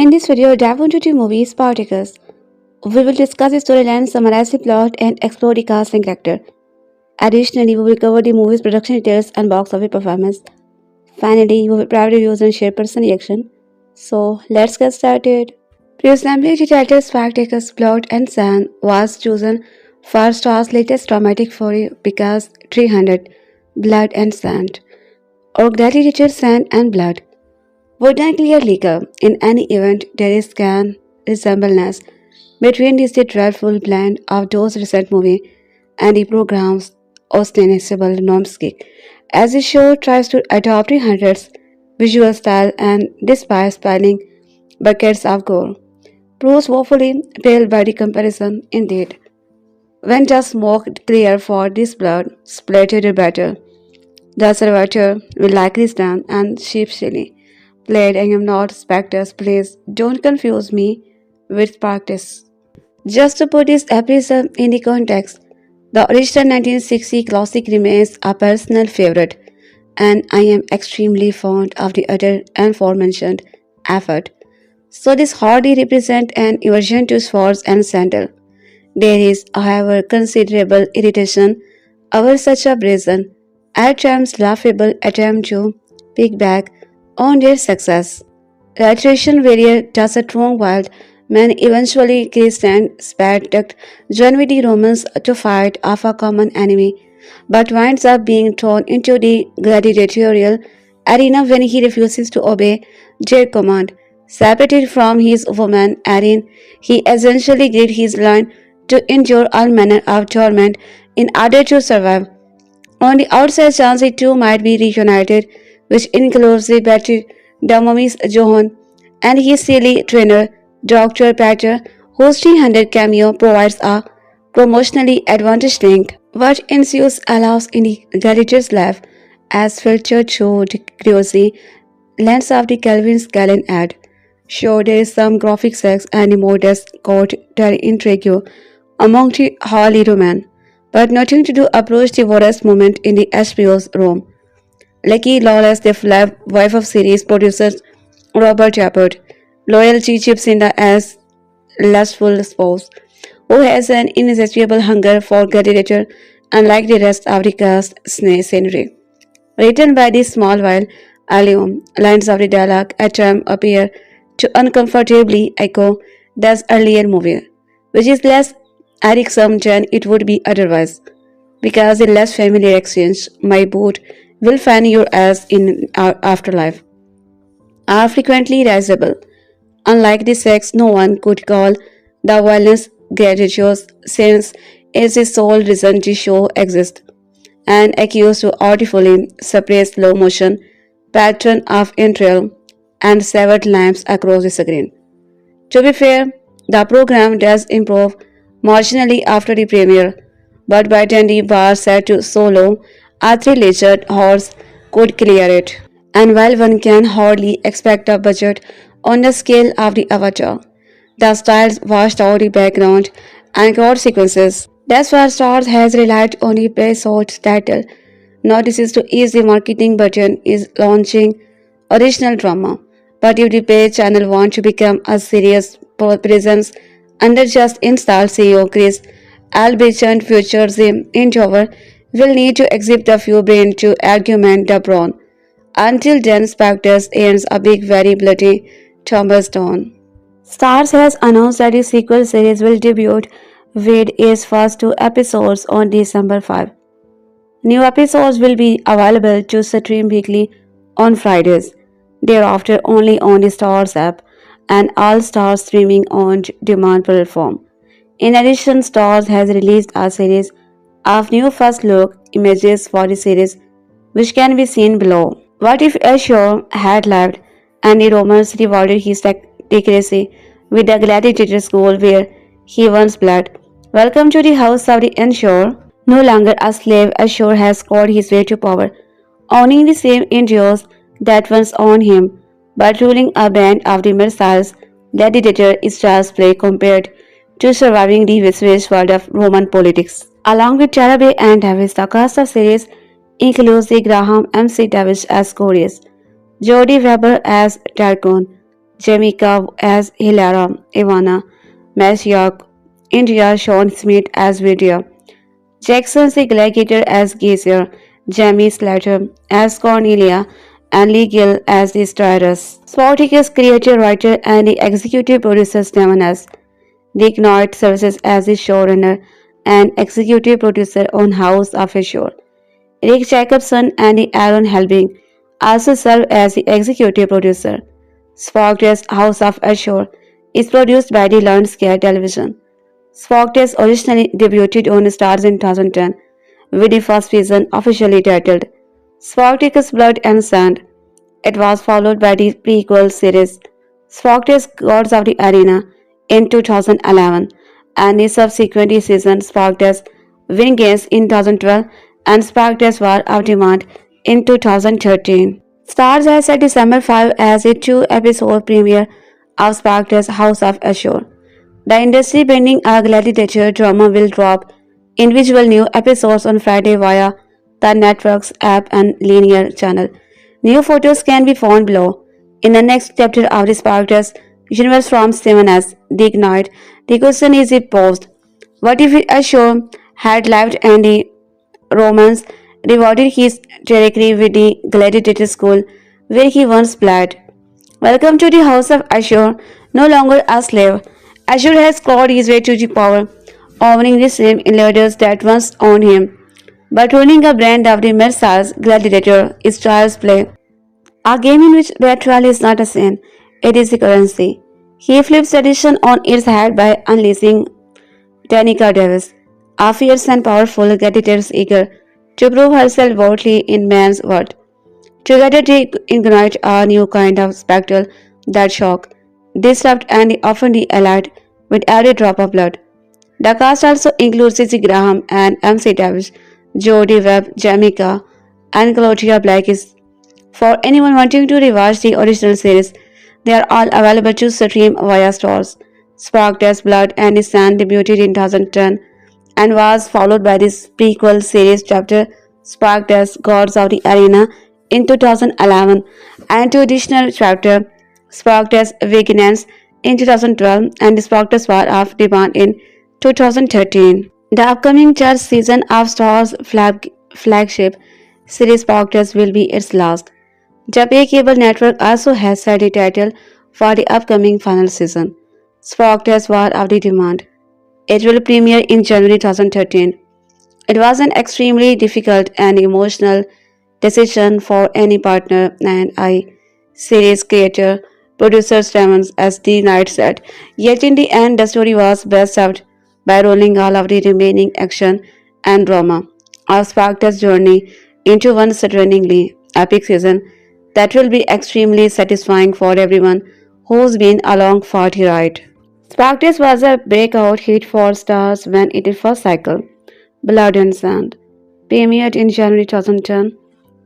In this video, dive into the movie Spartacus. We will discuss the storyline, summarize the plot, and explore the cast and character. Additionally, we will cover the movie's production details and box office performance. Finally, we will provide reviews and share personal reaction. So, let's get started. Presumably, the title Spartacus Blood and Sand was chosen for Star's latest dramatic foray because 300 Blood and Sand, or Gladiator Sand and Blood, would not clearly come. In any event, there is can resemblance between this dreadful blend of those recent movies and the program's ostensible nomskick, as the show tries to adopt the hundreds visual style and despite spilling buckets of gore. Proves woefully paled by the comparison, indeed. When the smoke cleared for this blood splattered battle, the servitor will likely stand and sheepishly played I am not Spectres, please don't confuse me with Spartacus. Just to put this episode in the context, the original 1960 classic remains a personal favorite, and I am extremely fond of the other aforementioned effort. So this hardly represents an inversion to swords and sandal. There is, however, considerable irritation over such a brazen, at times laughable attempt to piggyback on their success. The Thracian warrior does a strong wild man eventually kissed and Spartacus joined with the Romans to fight off a common enemy, but winds up being thrown into the gladiatorial arena when he refuses to obey their command. Separated from his woman Erin, he essentially gave his line to endure all manner of torment in order to survive. On the outside chance the two might be reunited, which includes the battered Damomis Johan and his silly trainer, Dr. Pater, whose 300 cameo provides a promotionally advantaged link. What ensues allows in the gladiator's life as filtered through the crazy lens of the Calvin's Galen ad. Sure, there is some graphic sex and a modest court intrigue among the holy Roman, but nothing to do approach the worst moment in the HBO's Rome. Lucky Lawless, the wife of series producer Robert Shepard, loyalty chips in the as lustful spouse, who has an insatiable hunger for gladiator, unlike the rest of the cast scenery. Written by the small while alone, lines of the dialogue at times appear to uncomfortably echo this earlier movie, which is less irksome than it would be otherwise, because the less familiar exchange, my boot, will find your ass in our afterlife, are frequently risible. Unlike the sex no one could call the violence gratuitous since it's the sole reason the show exists, and accused to artfully suppress slow motion pattern of entrail and severed limbs across the screen. To be fair, the program does improve marginally after the premiere, but by then the bar set to so low, a three-legged horse could clear it. And while one can hardly expect a budget on the scale of the Avatar, the styles washed out the background and crowd sequences. That's why Starz has relied on the episode title. Not this is to ease the marketing button is launching original drama. But if the pay channel wants to become a serious presence under just installed CEO Chris Albrecht futures in Tower, will need to exhibit a few brain to argument the brawn. Until then, Spectres ends a big, very bloody tombstone. Starz has announced that the sequel series will debut with its first two episodes on December 5. New episodes will be available to stream weekly on Fridays, thereafter only on the Starz app and all Starz streaming on demand platform. In addition, Starz has released a series of new first look images for the series, which can be seen below. What if Ashur had lived and the Romans rewarded his secrecy with the gladiator school where he once bled? Welcome to the House of the Ensure. No longer a slave, Ashur has scored his way to power, owning the same endures that once owned him, but ruling a band of the merciless gladiator is just play compared to surviving the vicious world of Roman politics. Along with Tara Bay and Davis, the cast of series includes the Graham MC Davis as Corius, Jodie Weber as Targon, Jamaica as Hilara, Ivana, Mashiach, India Sean Smith as Vidya, Jackson the Gladiator as Geezer, Jamie Slater as Cornelia, and Lee Gill as the Stylist. Spartacus creator, writer, and the executive producer Steven S. Dick Knight serves as the showrunner and executive producer on House of Ashore. Rick Jacobson and Aaron Helbing also serve as the executive producer. Spartacus House of Ashore is produced by the Landscape Television. Spartacus originally debuted on Starz in 2010 with the first season officially titled Spartacus Blood and Sand. It was followed by the prequel series Spartacus Gods of the Arena in 2011 and the subsequent season Spartacus Vengeance in 2012 and Spartacus War of Demand in 2013. Starz has set December 5 as a two-episode premiere of Spartacus House of Ashore. The industry-bending gladiator drama will drop individual new episodes on Friday via the network's app and linear channel. New photos can be found below. In the next chapter of the Spartacus universe from Steven S. Dick Knight, the question is posed. What if Ashore had lived and the Romans rewarded his territory with the gladiator school where he once played? Welcome to the House of Ashur, no longer a slave. Ashur has clawed his way to the power, owning the same leaders that once owned him, but ruling a brand of the Merciless gladiator is child's play. A game in which betrayal is not a sin, it is the currency. He flips tradition on its head by unleashing Danica Davis, a fierce and powerful gladiator eager to prove herself worthy in man's world. Together they ignite a new kind of spectacle that shock, disrupt and often the allied with every drop of blood. The cast also includes Cici Graham and MC Davis, Jodie Webb, Jamaica, and Claudia Black is for anyone wanting to rewatch the original series. They are all available to stream via Starz. Spark's Blood and Sand debuted in 2010 and was followed by this prequel series chapter Spark's Gods of the Arena in 2011 and two additional chapters Spark's Awakenings in 2012 and Spark's War of Demand in 2013. The upcoming third season of Star's flagship series Spark's will be its last. The pay cable network also has set a title for the upcoming final season, Spark's War of the Demand. It will premiere in January 2013. It was an extremely difficult and emotional decision for any partner, and I, series creator, producer Stevens, as the night said. Yet in the end, the story was best served by rolling all of the remaining action and drama of Spark's journey into one stunningly epic season that will be extremely satisfying for everyone who's been along for the ride. Spartacus was a breakout hit for Starz when it first cycled. Blood and Sand premiered in January 2010.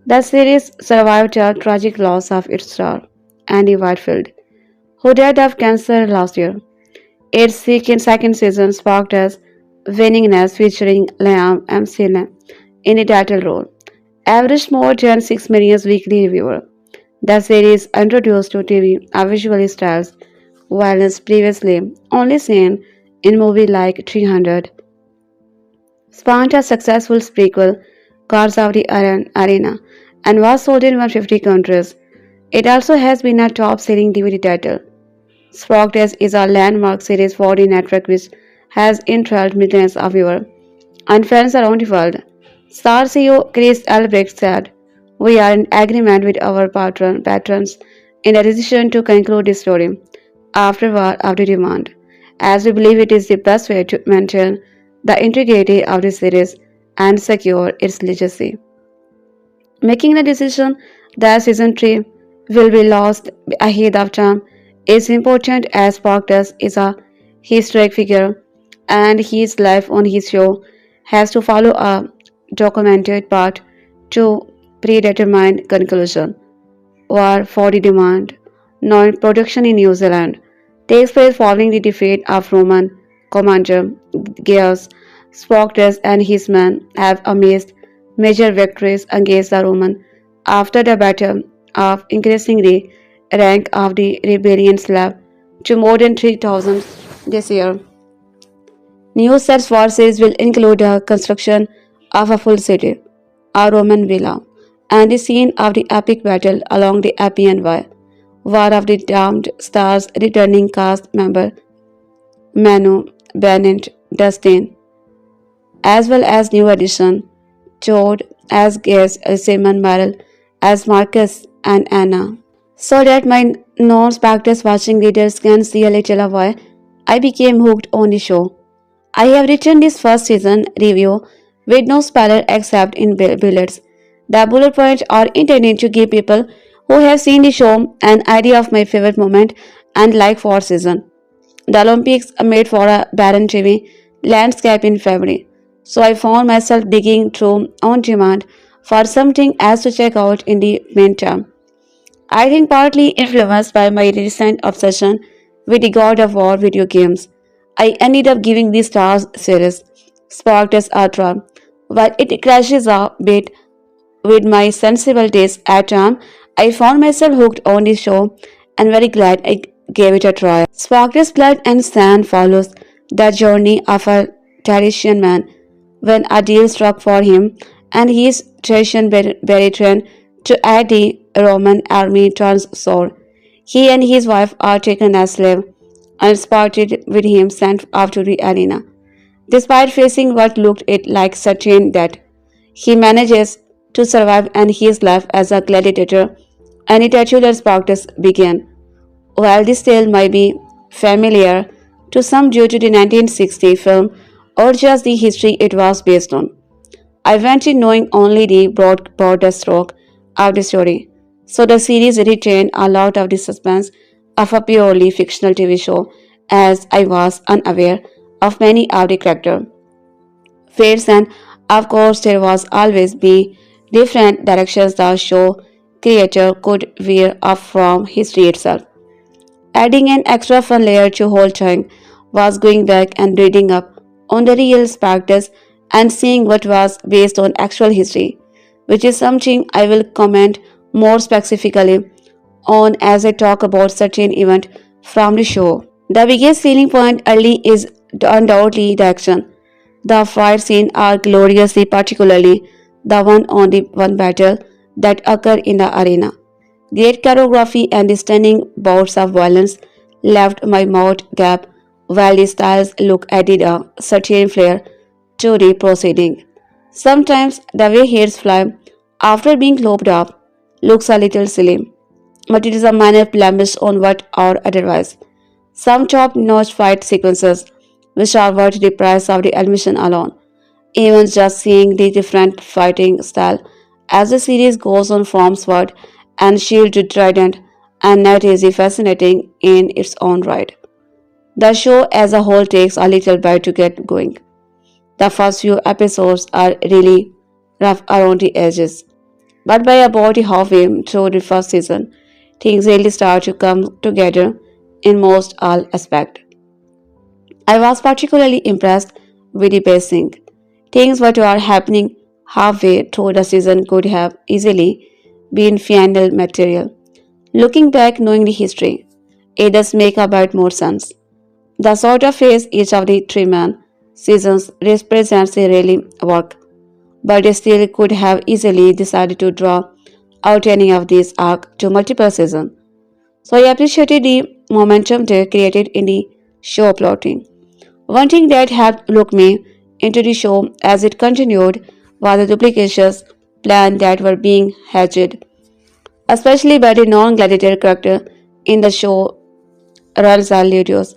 The series survived the tragic loss of its star, Andy Whitfield, who died of cancer last year. Its second season sparked as winningness featuring Liam McCann in a title role, averaged more than 6 million weekly viewers. The series introduced to TV a visually stylized violence previously only seen in movies like 300. Spawned a successful prequel, Gods of the Arena, and was sold in 150 countries. It also has been a top-selling DVD title. Spartacus is a landmark series for the network which has enthralled millions of viewers and fans around the world. Star CEO Chris Albrecht said, "We are in agreement with our patrons in the decision to conclude this story after War of the Demand, as we believe it is the best way to maintain the integrity of the series and secure its legacy. Making the decision that season 3 will be lost ahead of time is important as Spartacus is a historic figure and his life on his show has to follow a documented path to predetermined conclusion. War for the Demand, non-production in New Zealand, takes place following the defeat of Roman commander Gaius. Spartacus and his men have amassed major victories against the Romans after the Battle of increasingly rank of the rebellion slab to more than 3,000 this year. New such forces will include the construction of a full city, a Roman villa, and the scene of the epic battle along the Appian Way, War of the Damned stars returning cast member Manu, Bennett, Dustin, as well as new addition Todd as guest Simon Merrill as Marcus and Anna. So that my non-Spartacus watching readers can see a little of why I became hooked on the show. I have written this first season review with no spoiler except in bullets. The bullet points are intended to give people who have seen the show an idea of my favorite moment and like for season. The Olympics made for a barren TV landscape in February, so I found myself digging through on demand for something else to check out in the meantime. I think partly influenced by my recent obsession with the God of War video games, I ended up giving the Starz series Spartacus Ultra. While it crashes a bit with my sensible taste at time, I found myself hooked on the show and very glad I gave it a try. Spark's Blood and Sand follows the journey of a Thracian man when a deal struck for him and his Thracian veteran to aid the Roman army turns sour. He and his wife are taken as slaves and spotted with him sent off to the arena. Despite facing what looked it like certain death, he manages to survive and his life as a gladiator and it actually Spartacus began. While this tale might be familiar to some due to the 1960 film or just the history it was based on, I went in knowing only the broad stroke of the story, so the series retained a lot of the suspense of a purely fictional TV show as I was unaware of many of the character fates and of course there was always be different directions the show creator could veer off from history itself. Adding an extra fun layer to whole thing was going back and reading up on the real practice and seeing what was based on actual history, which is something I will comment more specifically on as I talk about certain event from the show. The biggest selling point early is undoubtedly the action. The fight scenes are gloriously, particularly the one on the one battle that occur in the arena. Great choreography and the stunning bouts of violence left my mouth gap while the styles look added a certain flair to the proceeding. Sometimes the way hairs fly after being lopped off looks a little silly, but it is a minor blemish on what are otherwise. Some top-notch fight sequences which are worth the price of the admission alone. Even just seeing the different fighting style as the series goes on from sword and shield to trident and net is fascinating in its own right. The show as a whole takes a little while to get going. The first few episodes are really rough around the edges, but by about halfway through the first season, things really start to come together in most all aspects. I was particularly impressed with the pacing. Things that were happening halfway through the season could have easily been final material. Looking back, knowing the history, it does make a bit more sense. The sort of phase each of the three man seasons represents a really work, but they still could have easily decided to draw out any of these arc to multiple seasons. So I appreciated the momentum they created in the show plotting. One thing that helped look me into the show as it continued was the duplications plan that were being hatched, especially by the non-gladiator character in the show runs our Ludios,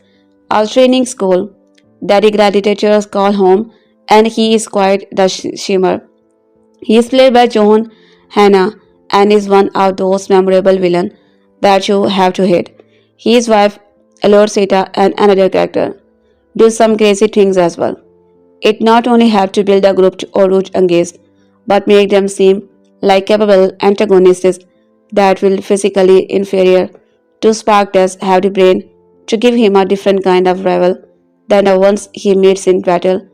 our training school that the gladiators call home, and he is quite the shimmer. He is played by John Hannah and is one of those memorable villains that you have to hate. His wife, Lorceta, and another character do some crazy things as well. It not only helped to build a group or root against, but make them seem like capable antagonists that will physically inferior to Spartacus have the brain to give him a different kind of rival than the ones he meets in battle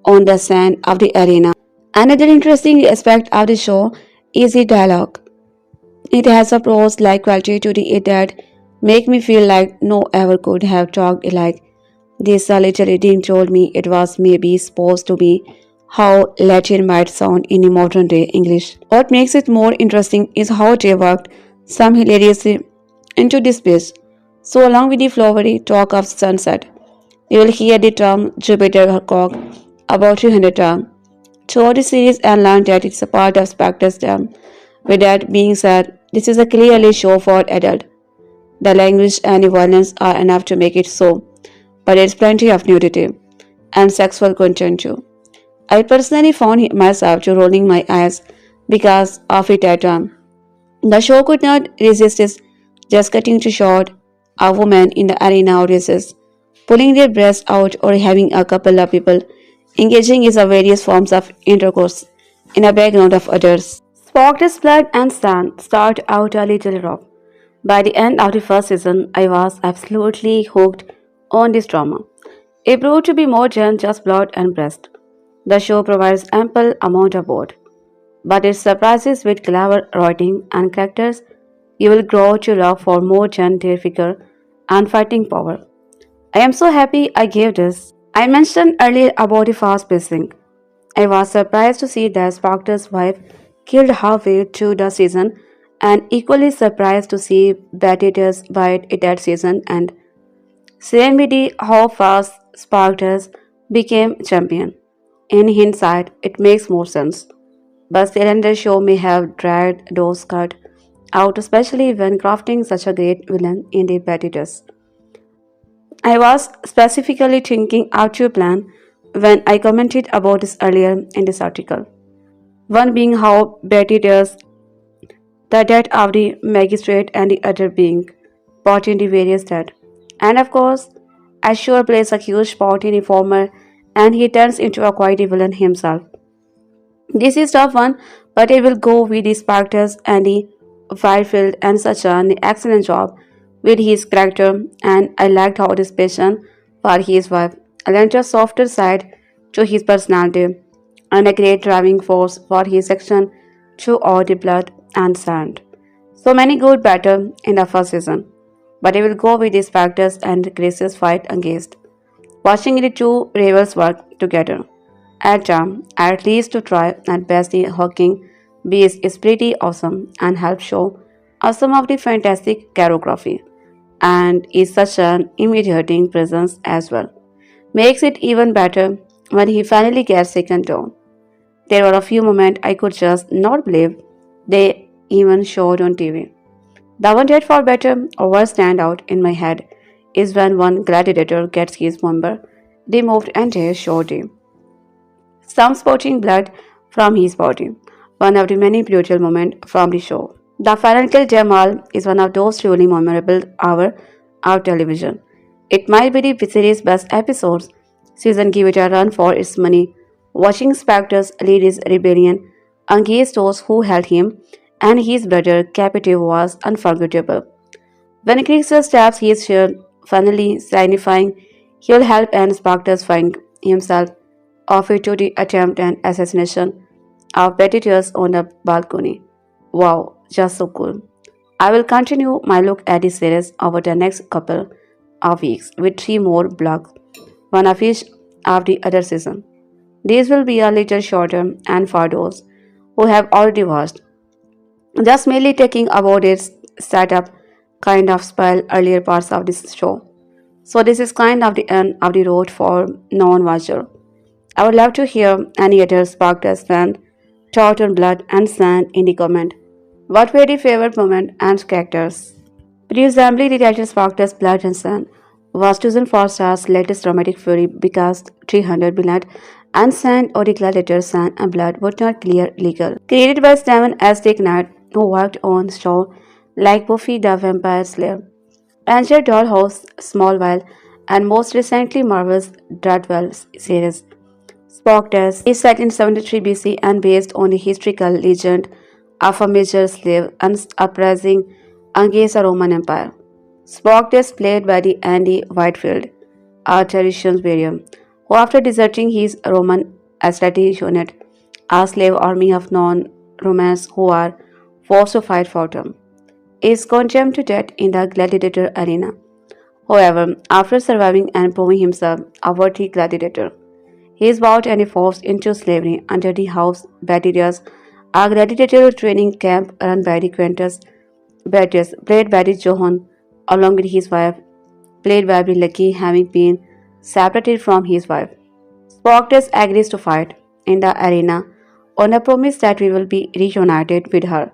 on the sand of the arena. Another interesting aspect of the show is the dialogue. It has a prose like quality to it that make me feel like no ever could have talked like this. A little reading told me it was maybe supposed to be how Latin might sound in modern day English. What makes it more interesting is how they worked some hilariously into this piece. So along with the flowery talk of sunset, you will hear the term Jupiter cock about 300 times throughout the series and learn that it's a part of Spectre's term. With that being said, this is a clearly show for adult. The language and the violence are enough to make it so, but there's plenty of nudity and sexual content too. I personally found myself to rolling my eyes because of it at time. The show could not resist its just cutting to short a woman in the arena races, pulling their breasts out or having a couple of people engaging in the various forms of intercourse in a background of others. Spark's blood and sand start out a little rough. By the end of the first season, I was absolutely hooked on this drama. It proved to be more than just blood and breast. The show provides ample amount of both, but it surprises with clever writing and characters you will grow to love for more than their figure and fighting power. I am so happy I gave this. I mentioned earlier about the fast pacing. I was surprised to see that Spark's wife killed halfway through the season and equally surprised to see Batiatus bite it that season and same with the how fast Spartacus became champion. In hindsight, it makes more sense. But the render show may have dragged those cut out, especially when crafting such a great villain in the Batiatus. I was specifically thinking out your plan when I commented about this earlier in this article. One being how Batiatus, the death of the magistrate, and the other being part in the various death. And of course, Ashur plays a huge part in the former and he turns into a quite villain himself. This is tough one, but I will go with the Spartacus and the Whitfield and such an excellent job with his character, and I liked how this passion for his wife lent a softer side to his personality and a great driving force for his action throughout the blood and sand. So many good battle in the first season, but I will go with these factors and Grace's fight against. Watching the two rivals work together at least to try and best the hooking beast is pretty awesome and helps show us some of the fantastic choreography and is such an intimidating presence as well. Makes it even better when he finally gets taken down. There were a few moments I could just not believe they even showed on TV. The one that for better or worse stand out in my head is when one gladiator gets his member removed and they showed him some spouting blood from his body. One of the many brutal moments from the show. The final kill Jamal is one of those truly memorable hour of television. It might be the series' best episodes. Season give it a run for its money. Watching Spectres lead his rebellion against those who held him and his brother captive was unforgettable. When Krieger stabs his shield, finally signifying he will help and Spartacus find himself off to the attempt and assassination of Batiatus on the balcony. Wow, just so cool. I will continue my look at this series over the next couple of weeks with three more blogs, one of each of the other season. These will be a little shorter and for those who have already watched. Just merely taking about its setup kind of spoil earlier parts of this show. So this is kind of the end of the road for non-watcher. I would love to hear any other Sparkers fan thought on blood and sand in the comment. What were the favorite moment and characters? Presumably the title Sparkers Blood and Sand was chosen for Star's latest dramatic fury because 300 blood and sand or the gladiator sand and blood would not clear legal. Created by Steven Aztec Knight, who worked on shows like Buffy the Vampire Slayer, Angel Dollhouse, Smallville, and most recently Marvel's Dreadwell series. Spartacus is set in 73 BC and based on the historical legend of a major slave uprising against the Roman Empire. Spartacus, played by the Andy Whitefield, a Thracian warrior, who after deserting his Roman aesthetic unit, a slave army of non-Romans who are forced to fight for them. is condemned to death in the gladiator arena. However, after surviving and proving himself a worthy gladiator, he is bought and forced into slavery under the House of Batiatus, a gladiatorial training camp run by the Quintus Batius, played by the Johann, along with his wife, played by the Lucky, having been separated from his wife. Spartacus agrees to fight in the arena on a promise that we will be reunited with her.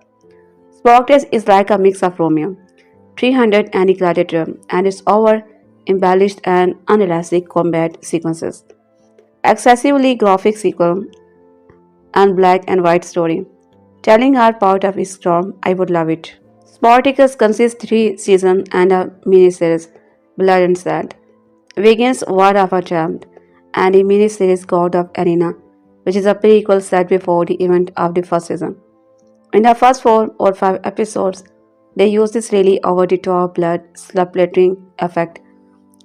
Spartacus is like a mix of Romeo, 300 and the Gladiator, and its over embellished and unelastic combat sequences, excessively graphic sequel, and black and white story. Telling our part of his storm, I would love it. Spartacus consists 3 seasons and a miniseries, Blood and Sand, begins War of a Champ, and a miniseries God of Arena, which is a prequel set before the event of the first season. In the first 4 or 5 episodes, they use this really over the top blood splattering effect.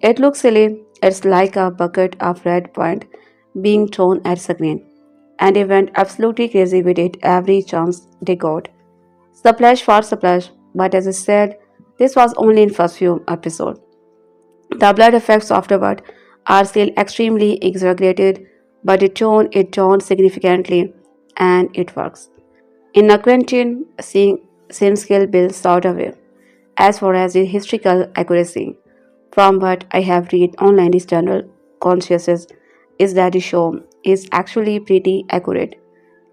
It looks silly, it's like a bucket of red paint being thrown at screen, and they went absolutely crazy with it every chance they got. Splash for splash, but as I said, this was only in first few episodes. The blood effects afterward are still extremely exaggerated, but the tone it tone significantly and it works. In a Quentin, seeing same skill builds sort of way. As far as the historical accuracy, from what I have read online, this general consciousness is that the show is actually pretty accurate.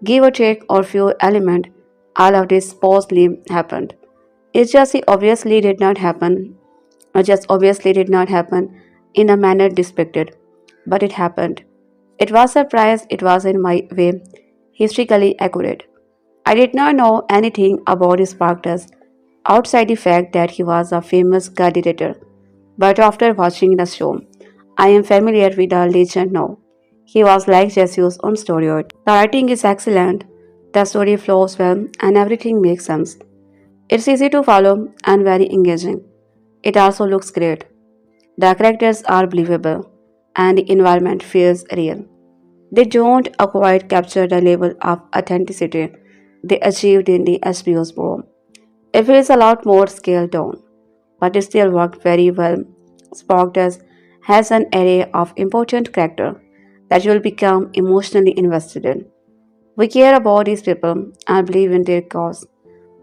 Give or take or few element, all of this supposedly happened. It just obviously did not happen in a manner depicted, but it happened. It was a surprise, it was in my way historically accurate. I did not know anything about Spartacus outside the fact that he was a famous gladiator, but after watching the show, I am familiar with the legend now. He was like Jesus on steroids. The writing is excellent, the story flows well, and everything makes sense. It's easy to follow and very engaging. It also looks great. The characters are believable, and the environment feels real. They don't quite capture the level of authenticity they achieved in the HBO's Pro. It feels a lot more scaled down, but it still worked very well. Spartacus has an array of important characters that you will become emotionally invested in. We care about these people and believe in their cause.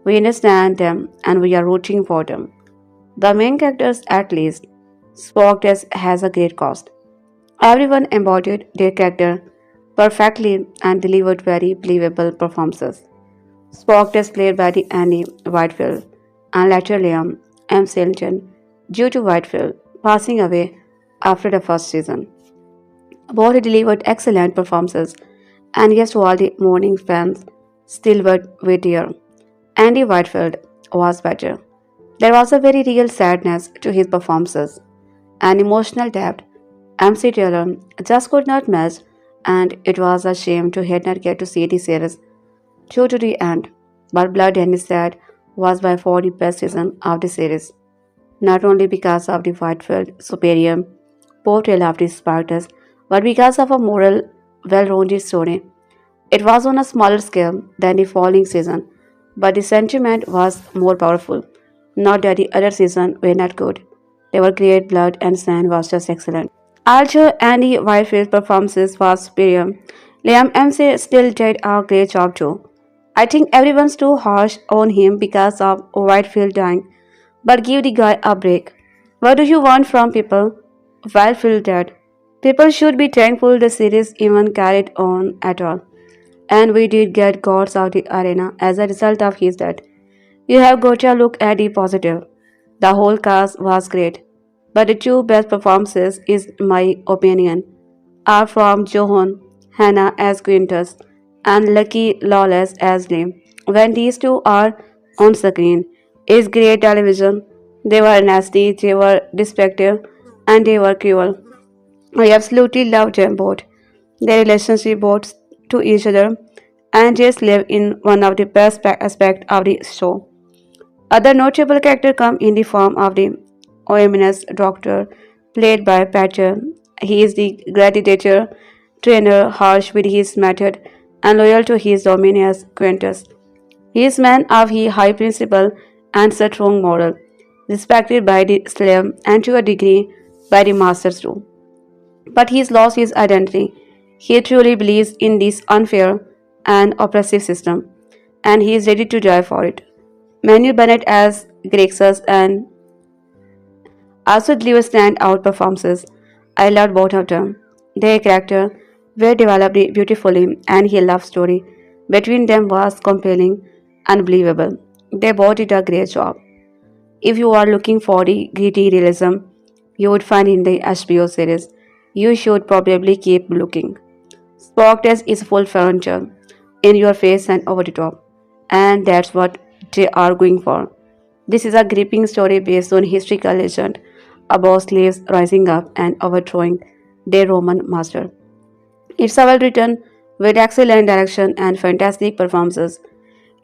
We understand them and we are rooting for them. The main characters, at least, Spartacus has a great cast. Everyone embodied their character perfectly and delivered very believable performances. Spartacus played by the Annie Whitefield and later Liam M. Silton due to Whitefield passing away after the first season. Both delivered excellent performances, and yes, to all the morning fans still were there. Andy Whitefield was better. There was a very real sadness to his performances, an emotional depth MC Taylor just could not match, and it was a shame to not get to see the series through to the end. But Blood and Sad was by far the best season of the series, not only because of the Whitefield superior portrayal of the Spartans, but because of a moral, well-rounded story. It was on a smaller scale than the following season, but the sentiment was more powerful. Not that the other seasons were not good. They were great. Blood and Sand was just excellent. Also, Andy Whitefield's performance was superior. Liam MC still did a great job too. I think everyone's too harsh on him because of Whitefield dying, but give the guy a break. What do you want from people? Whitefield dead. People should be thankful the series even carried on at all. And we did get gods of the arena as a result of his death. You have got to look at the positive. The whole cast was great, but the two best performances, in my opinion, are from Johan Hannah as Quintus and Lucky Lawless as Lee. When these two are on screen, it's great television. They were nasty, they were destructive, and they were cruel. I absolutely loved them both. Their relationship both to each other and just live in one of the best aspects of the show. Other notable characters come in the form of the ominous doctor, played by Patcher. He is the gladiator trainer, harsh with his method and loyal to his dominus Quintus. He is man of his high principle and strong moral, respected by the slave and to a degree by the masters too. But he's lost his identity. He truly believes in this unfair and oppressive system, and he is ready to die for it. Manu Bennett as Grexus and also deliver standout performances. I loved both of them. Their character were developed beautifully, and his love story between them was compelling and believable. They both did a great job. If you are looking for the gritty realism you would find in the HBO series, you should probably keep looking. Spartacus is full frontal, in your face and over the top, and that's what they are going for. This is a gripping story based on historical legend about slaves rising up and overthrowing their Roman master. It's well written, with excellent direction and fantastic performances.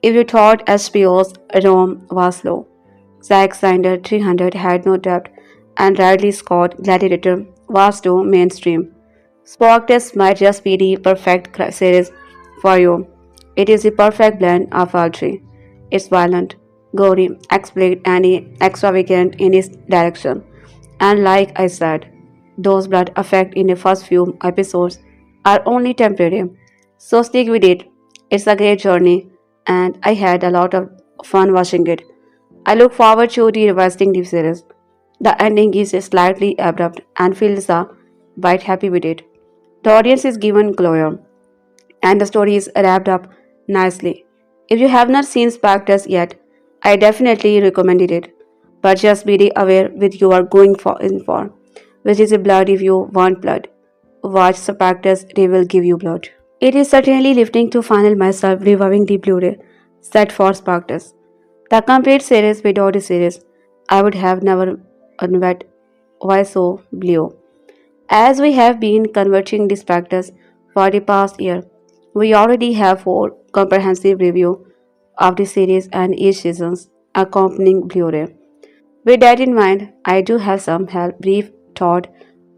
If you thought HBO's Rome was slow, Zack Snyder 300 had no depth, and Ridley Scott Gladiator was too mainstream. Spartacus might just be the perfect series for you. It is the perfect blend of all three. It's violent, gory, explicit, and extravagant in its direction. And like I said, those blood effects in the first few episodes are only temporary. So stick with it. It's a great journey, and I had a lot of fun watching it. I look forward to the revisiting the series. The ending is slightly abrupt and feels a bit happy with it. The audience is given closure, and the story is wrapped up nicely. If you have not seen Spartacus yet, I definitely recommend it. But just be aware with you are going for in for, which is a blood if you want blood. Watch Spartacus, they will give you blood. It is certainly lifting to final myself reviving the Blu-ray set for Spartacus. The complete series without the series, I would have never unwet why so blue. As we have been converting these factors for the past year, we already have four comprehensive review of the series and each season's accompanying Blu-ray. With that in mind, I do have some brief thought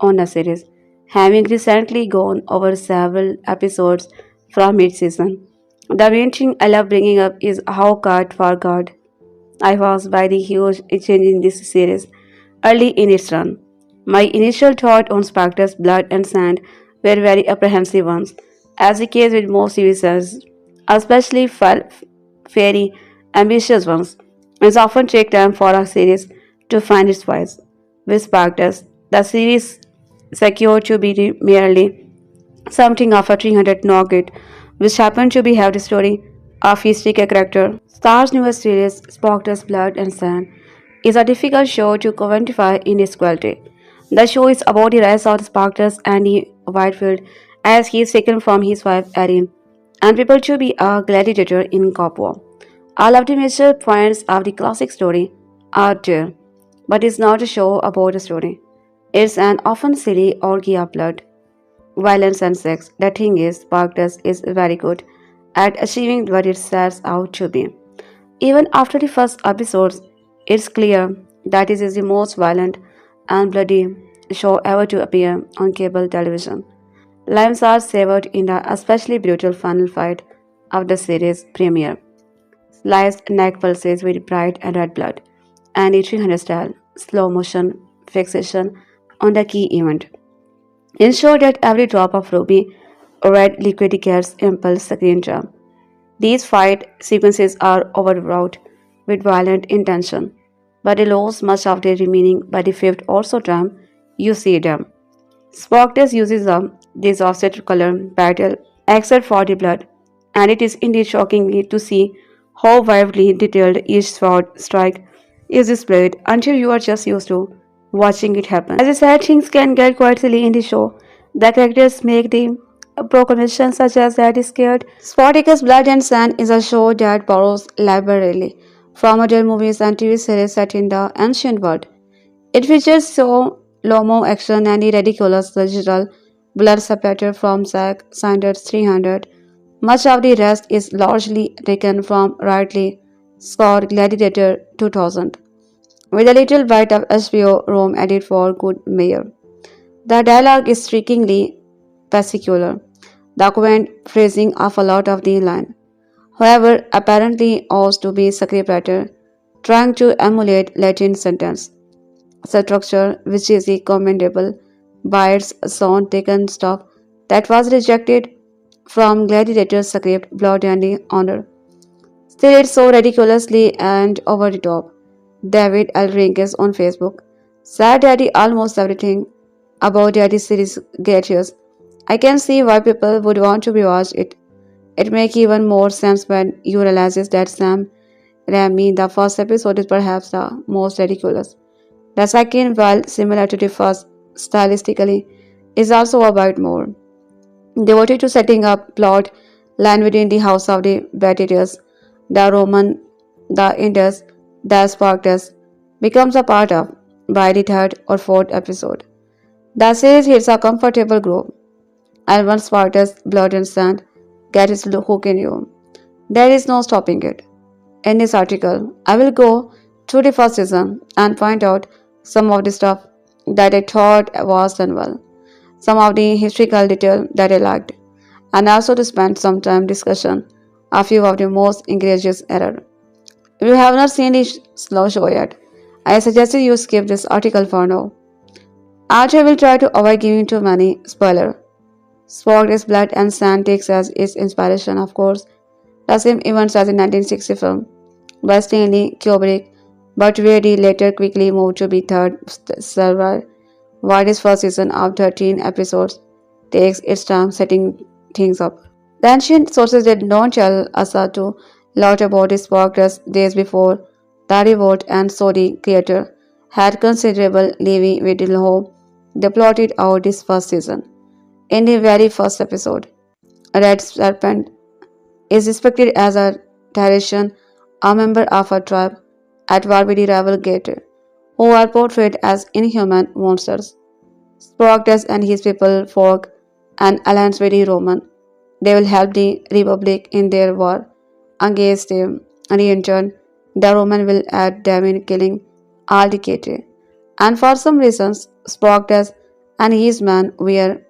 on the series, having recently gone over several episodes from each season. The main thing I love bringing up is how God for God I was by the huge change in this series early in its run. My initial thought on Spark's blood and sand were very apprehensive ones, as the case with most series, especially fairy ambitious ones. It's often take time for a series to find its voice. With Spark's, the series secured to be merely something of a 300 nugget, which happened to be have the story of his sticker character. Star's newest series, Spark's Blood and Sand, is a difficult show to quantify in its quality. The show is about the rise of Spartacus and the Whitfield as he is taken from his wife Erin and people to be a gladiator in Cop War. All of the major points of the classic story are there, but it's not a show about a story. It's an often silly orgy of blood, violence, and sex. The thing is, Spartacus is very good at achieving what it sets out to be. Even after the first episodes, it's clear that this is the most violent and bloody show ever to appear on cable television. Lives are savored in the especially brutal final fight of the series premiere. Sliced neck pulses with bright and red blood, and a 300 style slow motion fixation on the key event. Ensure that every drop of ruby red liquid gets impulse screen jump. These fight sequences are overwrought with violent intention, but they lose much of their meaning by the fifth or so time you see them. Spartacus uses this offset color battle except for the blood, and it is indeed shockingly to see how vividly detailed each sword strike is displayed until you are just used to watching it happen. As I said, things can get quite silly in the show. The characters make the proclamations such as that is scared. Spartacus Blood and Sand is a show that borrows liberally from other movies and TV series set in the ancient world. It features so low-mo action and the ridiculous digital blur splatter from Zack Snyder's 300. Much of the rest is largely taken from Ridley Scott Gladiator 2000, with a little bit of HBO Rome added for good measure. The dialogue is strikingly particular, the quaint phrasing of a lot of the line. However, apparently ought to be scripted trying to emulate Latin sentence structure, which is commendable by its sound taken stuff that was rejected from gladiator's script, blood and honor. Still, it's so ridiculously and over the top. David Elringes on Facebook said Daddy almost everything about Daddy series gladiators. I can see why people would want to rewatch it. It makes even more sense when you realize that Sam Raimi, the first episode, is perhaps the most ridiculous. The second, while similar to the first stylistically, is also about more devoted to setting up plot line within the House of the Batiatus, the Roman, the Indus, the Spartacus becomes a part of by the third or fourth episode. The series hits a comfortable groove, and once Spartacus, blood and sand get its hook in you, there is no stopping it. In this article, I will go through the first season and point out some of the stuff that I thought was done well, some of the historical detail that I liked, and also to spend some time discussion a few of the most egregious error. If you have not seen this slow show yet, I suggest you skip this article for now. Archer will try to avoid giving too many spoiler. Spark's Blood and Sand takes as its inspiration, of course, the same events as in 1960 film by Stanley Kubrick, but where the later quickly moved to be third server, while this first season of 13 episodes takes its time setting things up. The ancient sources did not tell us a lot about his progress days before the revolt, and so the creator had considerable leeway with how they plotted out this first season. In the very first episode, Red Serpent is depicted as a Thracian, a member of a tribe at war with the rival gladiator, who are portrayed as inhuman monsters. Spartacus and his people fork an alliance with the Roman. They will help the Republic in their war against them, and in turn, the Roman will aid them in killing all the gladiators. And for some reasons, Spartacus and his men wear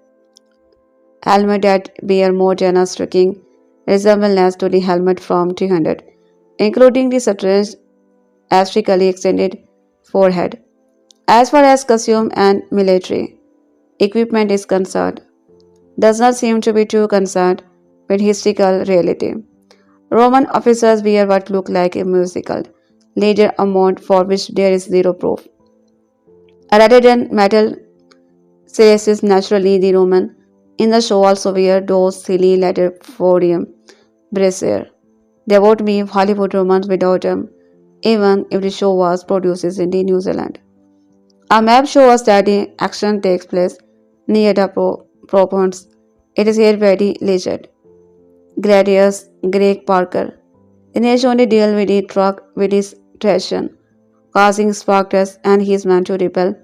helmet that bear more generous striking resemblance to the helmet from 300, including the strange astrically extended forehead. As far as costume and military equipment is concerned, does not seem to be too concerned with historical reality. Roman officers wear what look like a musical leader amount for which there is zero proof. Rather than metal Ceresis naturally the Roman in the show also wear those silly leather podium brassiere. They would be Hollywood Romans without them, even if the show was produced in the New Zealand. A map shows us that the action takes place near the proponents. It is here very legend. Gladius Greg Parker. Dinesh only deal with the truck with his Thracian, causing Spartacus and his men to rebel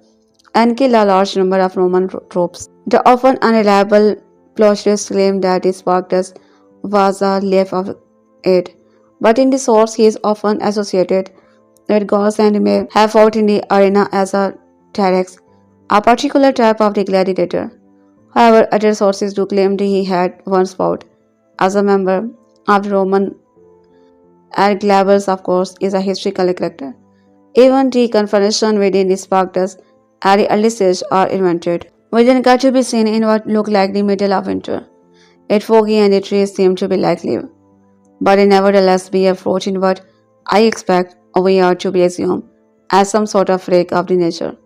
and kill a large number of Roman troops. The often unreliable Plotinus claim that Spartacus was a slave of it, but in the source he is often associated with gods and may have fought in the arena as a Tyrex, a particular type of the gladiator. However, other sources do claim that he had once fought as a member of the Roman, and Glabus, of course, is a historical character. Even the confrontation within the Spartacus at the early stage are invented. We then got to be seen in what looked like the middle of winter. It foggy and the trees seemed to be like leaves. But nevertheless we approach in what I expect we are to be assumed as some sort of freak of the nature.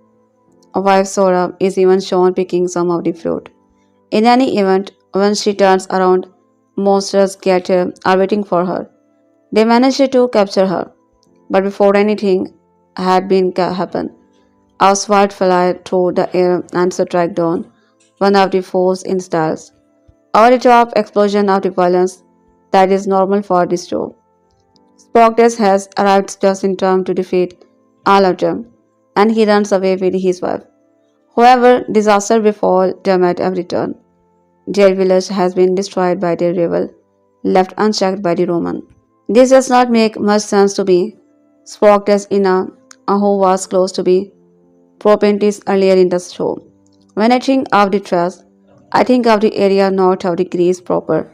A wife Sora is even shown picking some of the fruit. In any event, when she turns around, monsters get her are waiting for her. They manage to capture her, but before anything had been happened, a sword fly through the air and strike down one of the foes in Starz. Over the top explosion of the violence that is normal for this show. Spartacus has arrived just in time to defeat all of them, and he runs away with his wife. However, disaster befall them at every turn. Their village has been destroyed by their rival, left unchecked by the Roman. This does not make much sense to me. Spartacus in a who was close to be Propentis earlier in the show. When I think of the Thrace, I think of the area north of the Greece proper,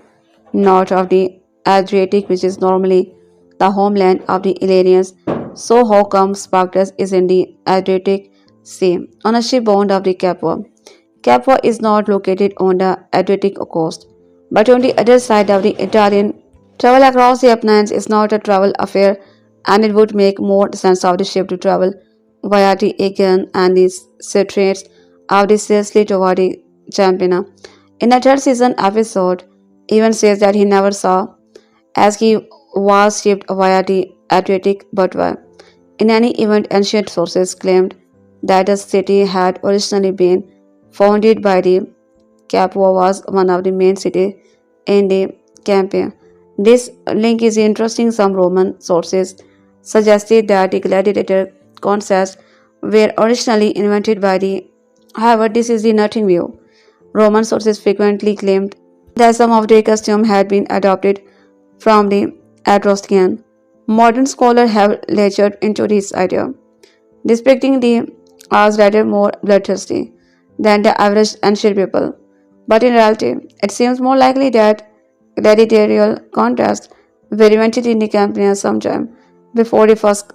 north of the Adriatic, which is normally the homeland of the Illyrians So how come Spartacus is in the Adriatic Sea on a ship bound of the Capua? Capua is not located on the Adriatic coast, but on the other side of the Italian. Travel across the Apennines is not a travel affair, and it would make more sense of the ship to travel via the Aegean and the Straits of the Sicily toward the Campina. In the third season episode, even says that he never saw, as he was shipped via the Adriatic, but why? In any event, ancient sources claimed that the city had originally been founded by the Capua was one of the main cities in the campaign. This link is interesting. Some Roman sources suggested that the gladiator concepts were originally invented by the. However, this is the nothing view. Roman sources frequently claimed that some of their costume had been adopted from the Etruscan. Modern scholars have lectured into this idea, depicting the as rather more bloodthirsty than the average ancient people. But in reality, it seems more likely that gladiatorial contests were invented in the Campania sometime before the first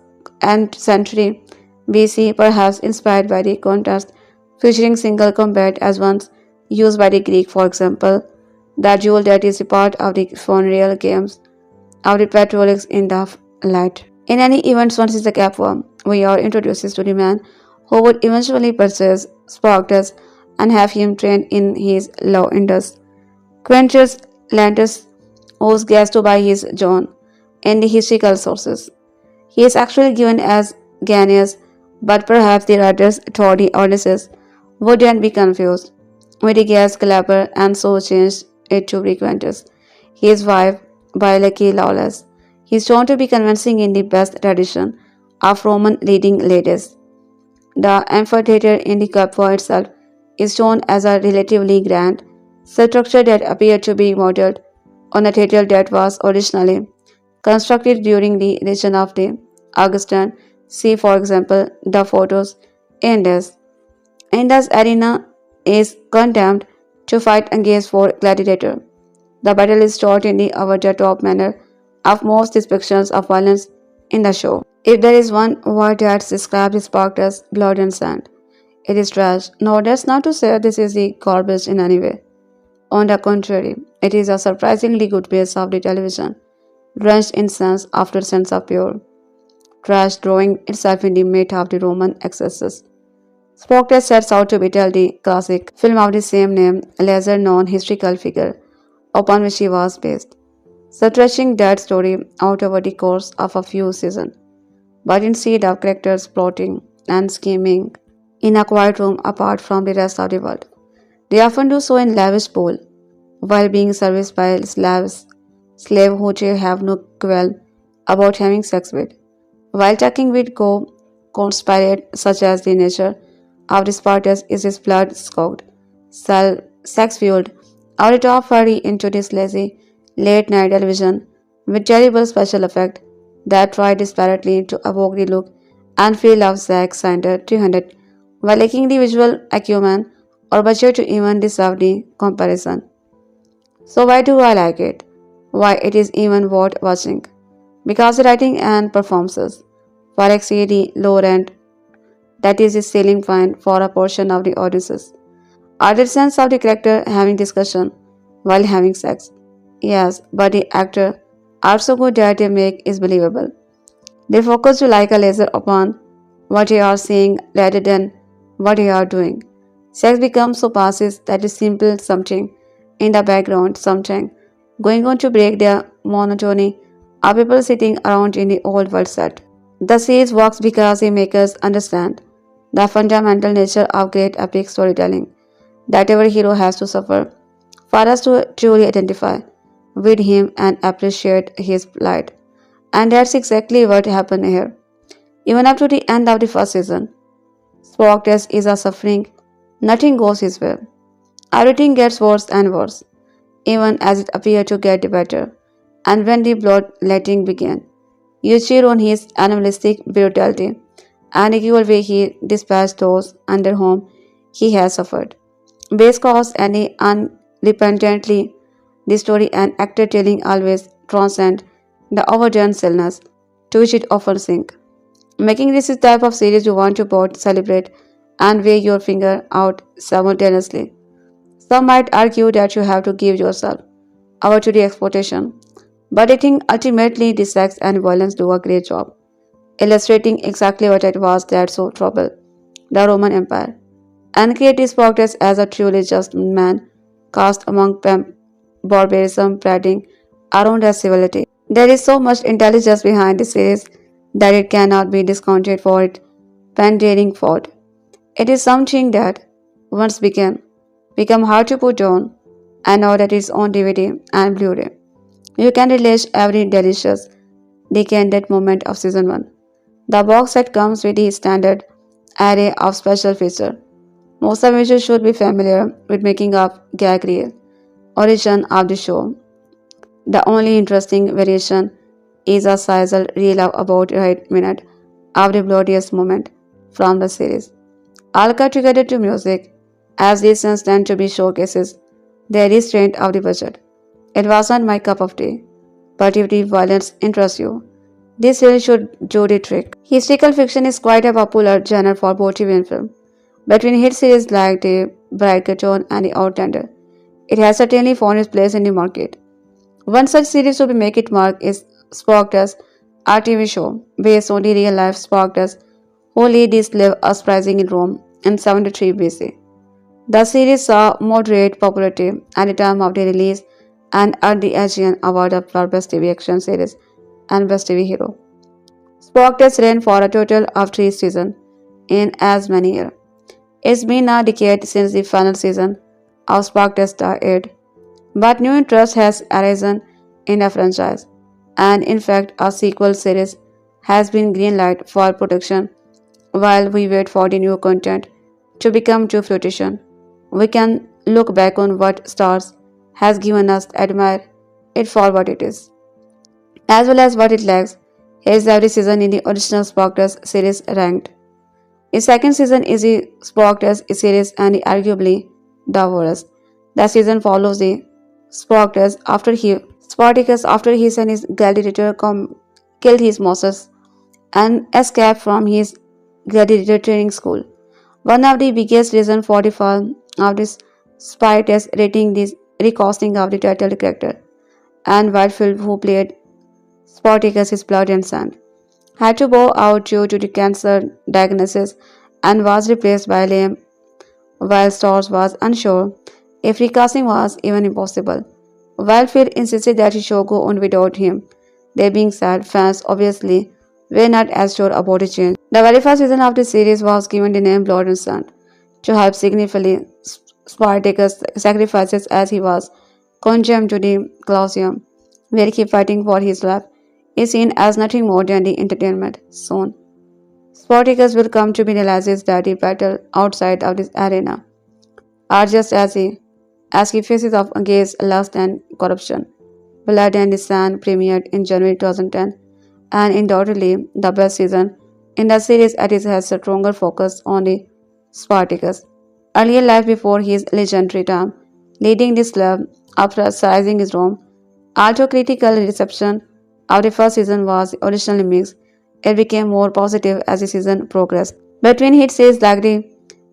century BC, perhaps inspired by the contest featuring single combat as ones used by the Greek, for example, the duel that is a part of the funereal games of the patriotics in the light. In any event, once is the Capua, we are introduced to the man who would eventually possess Spartacus and have him trained in his law indus. Quintus Lantus was guessed by his John in the historical sources. He is actually given as Ganius, but perhaps the writers thought the Odysseus would then be confused with the gas clapper and so changed it to be Quintus. His wife, by Lucky Lawless. He is shown to be convincing in the best tradition of Roman leading ladies. The amphitheater in the Capua itself is shown as a relatively grand structure that appeared to be modeled on a theater that was originally constructed during the region of the Augustan. See, for example, the photos in this. Indus Arena is condemned to fight against for gladiator. The battle is shot in the over-the-top manner of most depictions of violence in the show. If there is one word that describes Spartacus, blood and sand, it is trash. No, that's not to say this is the garbage in any way. On the contrary, it is a surprisingly good piece of the television, drenched in sense after sense of pure trash, drawing itself in the myth of the Roman excesses. Spartacus sets out to tell the classic film of the same name, a lesser-known historical figure upon which he was based, stretching that story out over the course of a few seasons. But instead of characters plotting and scheming in a quiet room apart from the rest of the world, they often do so in lavish pool, while being serviced by slave who they have no qualm about having sex with, while talking with co-conspirate such as the nature of the Spartans is his blood-soaked, sex-fueled, out the top furry into this lazy, late-night television with terrible special effect that try desperately to evoke the look and feel of Zack Snyder 300 while lacking the visual acumen or budget to even deserve the comparison. So why do I like it? Why it is even worth watching? Because the writing and performances far exceed the low end that is the selling point for a portion of the audiences. Are the sense of the character having discussion while having sex? Yes, but the actor are so good that they make is believable. They focus to like a laser upon what they are saying rather than what they are doing. Sex becomes so passive that is simple something in the background, something going on to break their monotony of people sitting around in the old world set. The series works because they make us understand the fundamental nature of great epic storytelling that every hero has to suffer for us to truly identify with him and appreciate his plight. And that's exactly what happened here. Even up to the end of the first season, Spartacus is a suffering, nothing goes his way. Everything gets worse and worse, even as it appeared to get better. And when the bloodletting began, you cheer on his animalistic brutality and equal way he dispatched those under whom he has suffered. Base cause any unrepentantly, the story and actor telling always transcend the overdone silliness to which it often sink. making this the type of series you want to both celebrate and weigh your finger out simultaneously. Some might argue that you have to give yourself over to the exploitation, but I think ultimately the sex and violence do a great job, illustrating exactly what it was that so troubled the Roman Empire, and created Spartacus as a truly just man cast among barbarism parading around as civility. There is so much intelligence behind the series that it cannot be discounted for its pioneering fault. It is something that, once began, become hard to put down, and now that it's on DVD and Blu-ray, you can relish every delicious, decadent moment of season 1. The box set comes with the standard array of special features. Most of which you should be familiar with making up gag reel, origin of the show. The only interesting variation is a sizzle reel of about right minute of the bloodiest moment from the series. All cut together to music, as these scenes tend to be showcases the restraint of the budget. It wasn't my cup of tea, but if the violence interests you, this really should do the trick. Historical fiction is quite a popular genre for Bolivian film. Between hit series like The Bridgerton and The Outlander, it has certainly found its place in the market. One such series to be make it mark is Spartacus, a TV show based on the real-life Spartacus, who led his life uprising in Rome in 73 BC. The series saw moderate popularity at the time of the release and earned the Asian Award for Best TV Action Series and Best TV Hero. Spartacus ran for a total of 3 seasons in as many years. It's been a decade since the final season of Spartacus aired, but new interest has arisen in the franchise, and in fact, a sequel series has been greenlighted for production. While we wait for the new content to become true fruition, we can look back on what Starz has given us to admire it for what it is, as well as what it lacks. Here's every season in the original Spartacus series ranked. Its second season is the Spartacus series and arguably the worst. The season follows the Spartacus after he and his gladiator killed his bosses and escaped from his gladiator training school. One of the biggest reasons for the fall of this Spartacus rating this recasting of the title character, and Whitfield, who played Spartacus his blood and sand, had to bow out due to the cancer diagnosis and was replaced by Liam, while Starz was unsure if recasting was even impossible. Whitfield insisted that the show go on without him. That being said, fans obviously were not as sure about the change. The very first season of the series was given the name Blood and Sand to help significantly Spartacus' sacrifices as he was condemned to the Colosseum, where he fighting for his life is seen as nothing more than the entertainment zone. Spartacus will come to be realizes that the battle outside of this arena are just as he faces off against lust and corruption. Blood and the Sand premiered in January 2010 and undoubtedly the best season in the series as it has a stronger focus on the Spartacus' earlier life before his legendary time, leading this club after sizing his Rome. Although critical reception of the first season was originally mixed, it became more positive as the season progressed. Between hit series like the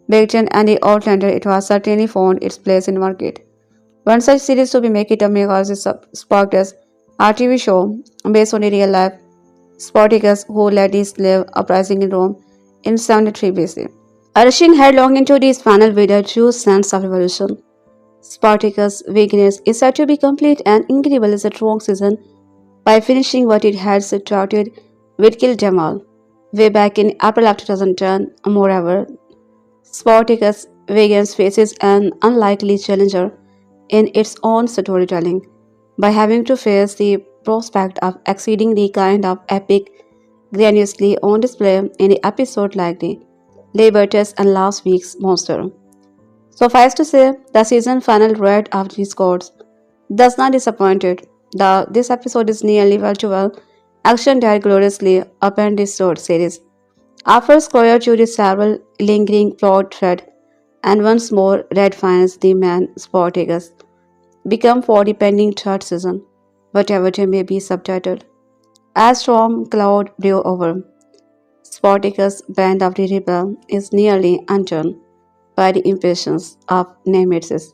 Bacon and the Outlander, it has certainly found its place in the market. One such series to be make it a mega is Spartacus, a TV show based on a real life Spartacus who led his slave uprising in Rome in 73 BC. Rushing headlong into this final with a true sense of revolution, Spartacus Weakness is said to be complete and incredible as a strong season by finishing what it had started with Kill Them All way back in April of 2010. Moreover, Spartacus Vegans faces an unlikely challenger in its own storytelling by having to face the prospect of exceeding the kind of epic grandiosity on display in the episode like the Libertas and last week's Monster. Suffice to say, the season final right after the scores does not disappoint it. This episode is nearly well to well action that gloriously upend this short series. After square to the several lingering plot thread, and once more Red finds the man Spartacus become for the pending third season, whatever it may be subtitled. As storm cloud blew over, Spartacus, band of the rebel, is nearly undone by the impatience of Nemesis.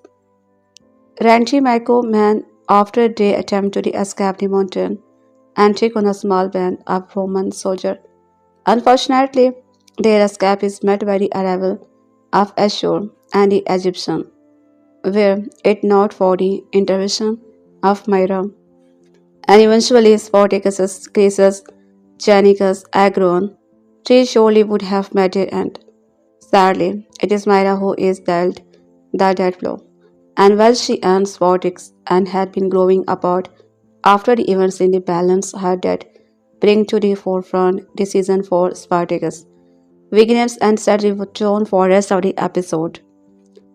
Ranchi man, after a day attempt to escape the mountain and take on a small band of Roman soldiers. Unfortunately, their escape is met by the arrival of Ashur and the Egyptian, were it not for the intervention of Myra. And eventually Spartacus's Croesus, Janicus, Agron, three surely would have met their end. Sadly, it is Myra who is dealt the death blow. And while she and Spartacus and had been growing apart after the events in the balance her death bring to the forefront decision for Spartacus. Begins and set the tone for rest of the episode,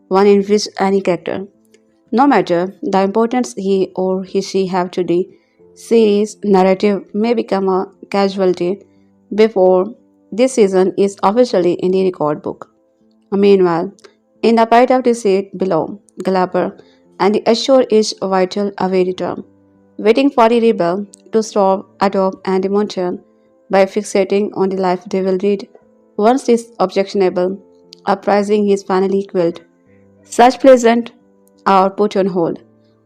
one in which any character, no matter the importance he or she have to the series narrative, may become a casualty before this season is officially in the record book. Meanwhile, in the part of the seat below, Glaber and the Ashore is vital away term, waiting for the rebel to stop, adopt, and mountain by fixating on the life they will lead once this objectionable uprising is finally quelled. Such pleasant are put on hold.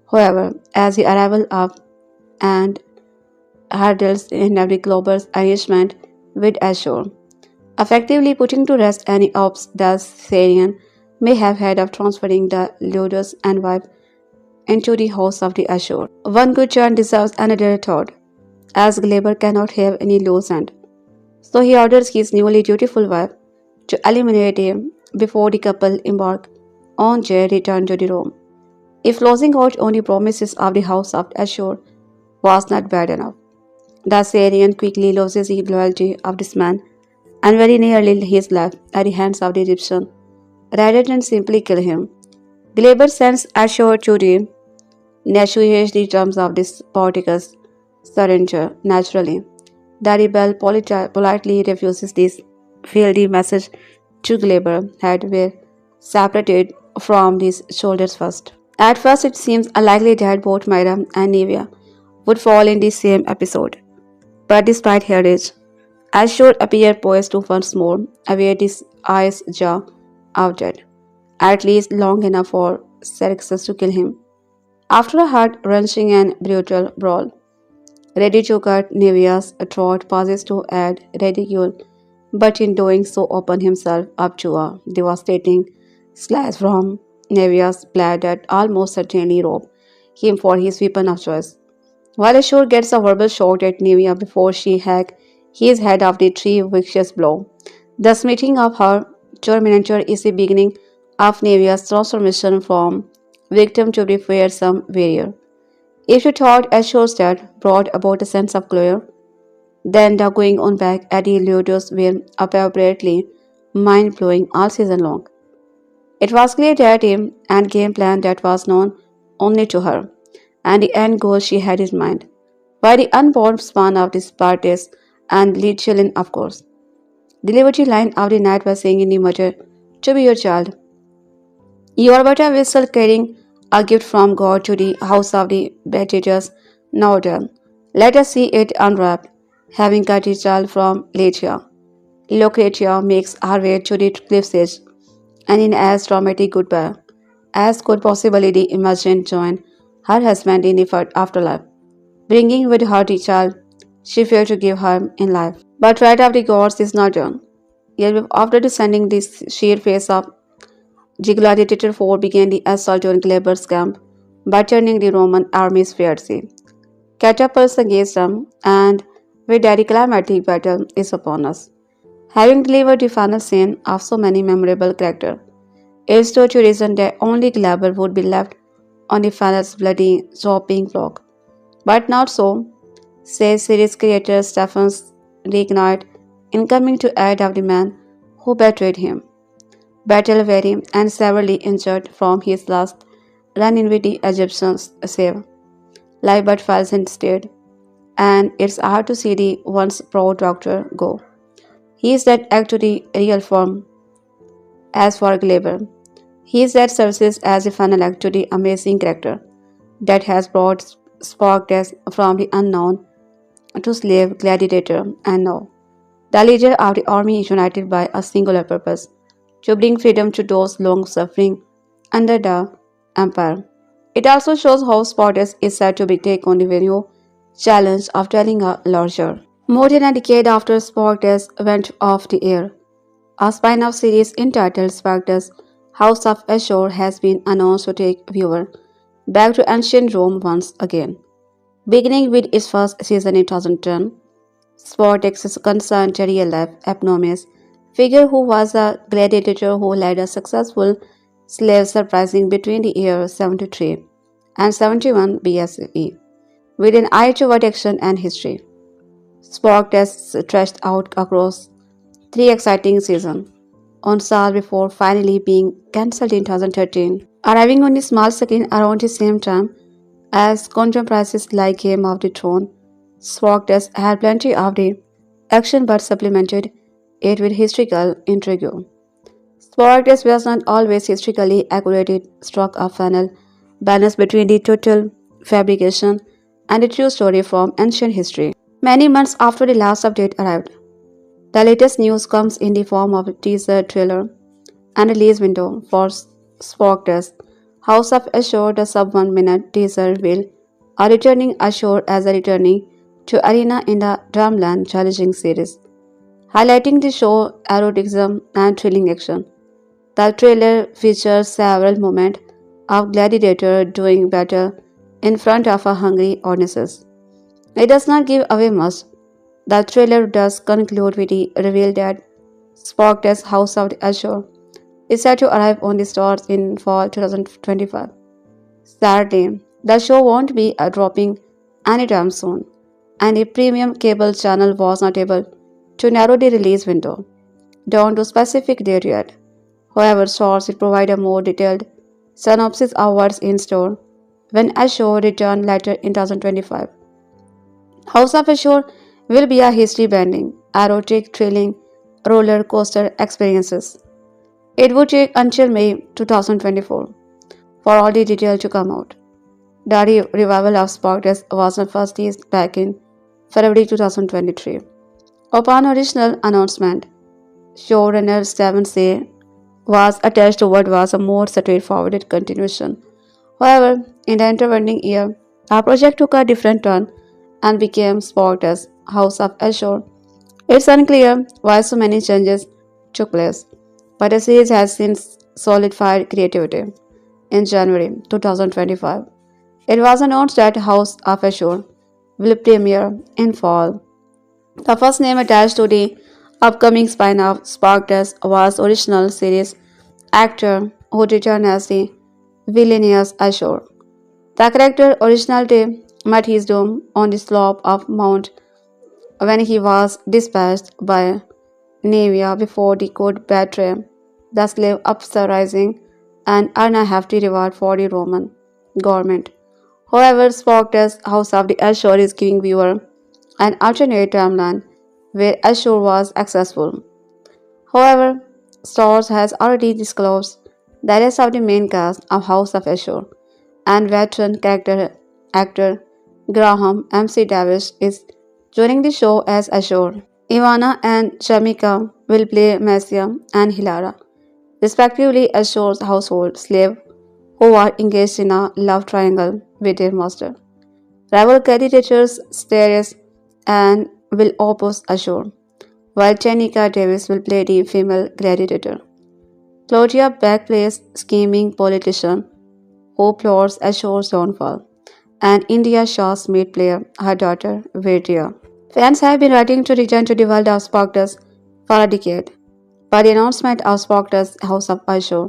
However, as the arrival of and hurdles in every Glober's arrangement with Ashore, effectively putting to rest any hopes that Thracian may have had of transferring the Ludus and wife into the house of the Ashore. One good turn deserves another thought, as Glaber cannot have any loose end. So he orders his newly dutiful wife to eliminate him before the couple embark on their return to the Rome. If losing out on the promises of the house of Ashore was not bad enough, the Syrian quickly loses the loyalty of this man and very nearly his life at the hands of the Egyptian, rather than simply kill him. Glaber sends Ashore to the negotiate the terms of this Spartacus surrender. Naturally, the rebel politely refuses this fieldy message to Glaber had were separated from his shoulders first. At first, it seems unlikely that both Myra and Nevia would fall in the same episode. But despite her age, Ashore appeared poised to once more await his eyes jaw of death, at least long enough for Xerxes to kill him. After a heart-wrenching and brutal brawl, ready to cut Nevia's throat pauses to add ridicule, but in doing so open himself up to a devastating slash from Nevia's blade that almost certainly robbed him for his weapon of choice. While Ashur gets a verbal shot at Nevia before she hacks his head off the tree vicious blow. The smithing of her tormentor is the beginning of Nevia's transformation from victim to the fearsome warrior. If you thought Ashur's death brought about a sense of closure, then the going on back at the Leodos were appropriately mind-blowing all season long. It was clear that aim and game plan that was known only to her, and the end goal she had in mind, by the unborn spawn of the Spartans and lead children, of course. The liberty line of the night was saying in the mother, to be your child. You are but a vessel carrying a gift from God to the house of the Batiatus. Now done. Let us see it unwrapped. Having cut his child from Latia, Lucretia makes her way to the cliff's edge, and in as dramatic goodbye as could possibly be imagined join her husband in the afterlife, bringing with her the child she feared to give her in life. But right of the gods is not done. Yet after descending the sheer face of the gladiator four began the assault on Glaber's camp by turning the Roman army's fiercely. Catapults against them, and with that climactic battle is upon us. Having delivered the final scene of so many memorable characters, it's to reason that only Glaber would be left on the final's bloody chopping block. But not so, says series creator Stephen Reignard in coming to aid of the man who betrayed him, battle weary and severely injured from his last run-in with the Egyptians save. Life but falls instead, and it's hard to see the once proud doctor go. He is that act to the real form. As for Glaber, he is that services as a final act to the amazing character that has brought Spartacus from the unknown to slave gladiator and now The leader of the army is united by a singular purpose to bring freedom to those long suffering under the empire. It also shows how Spartacus is said to be take on the venue challenge of telling a larger. More than a decade after Spartacus went off the air, a spin-off series entitled Spartacus, House of Ashur has been announced to take viewer back to ancient Rome once again. Beginning with its first season in 2010, Spartacus is concerned a real-life eponymous figure who was a gladiator who led a successful slave uprising between the years 73 and 71 BCE, with an eye toward action and history. Spartacus stretched out across three exciting seasons on Starz before finally being cancelled in 2013, arriving on the small screen around the same time as contemporaries like Game of the Throne. Spartacus had plenty of the action but supplemented it with historical intrigue. Spartacus was not always historically accurate, it struck a final balance between the total fabrication and the true story from ancient history. Many months after the last update arrived, the latest news comes in the form of a teaser trailer and release window for Spartacus. House of Ashur, the sub 1 minute teaser reveal are returning Ashur as a returning to arena in the Drumland challenging series, highlighting the show eroticism and thrilling action. The trailer features several moments of gladiator doing battle in front of a hungry audience. It does not give away much. The trailer does conclude with the reveal that Spartacus House of the Ashur is set to arrive on the stars in fall 2025. Sadly, the show won't be dropping anytime soon, and a premium cable channel was not able to narrow the release window down to specific date yet. However, Starz will provide a more detailed synopsis of what's in store when Ashur returns later in 2025. House of Ashur will be a history-bending, erotic, thrilling roller coaster experiences. It would take until May 2024 for all the details to come out. The revival of Spartacus was first teased back in February 2023. Upon original announcement, showrunner Steven Say was attached to what was a more straightforward continuation. However, in the intervening year, our project took a different turn and became Spartacus, House of Ashur. It's unclear why so many changes took place, but the series has since solidified creativity. In January 2025, it was announced that House of Ashur will premiere in fall. The first name attached to the upcoming spin-off Spartacus was original series actor who returned as the villainous Ashur. The character originally met his doom on the slope of Mount when he was dispatched by Navia before he could betray the slave uprising and earn a hefty reward for the Roman government. However, Spartacus, House of the Ashur is giving viewer an alternate timeline where Ashur was successful. However, Starz has already disclosed the rest of the main cast of House of Ashur, and veteran character actor Graham MC Davis is joining the show as Ashur. Ivana and Shamika will play Messia and Hilara, respectively Ashur's household slave who are engaged in a love triangle with their master. Rival gladiators Starz and will oppose Ashur, while Chenika Davis will play the female gladiator. Claudia Beck plays scheming politician who plots Ashur's downfall, and India Shaw's maid player her daughter Virdia. Fans have been waiting to return to the world of Spartacus for a decade, but the announcement of Spartacus House of Ashur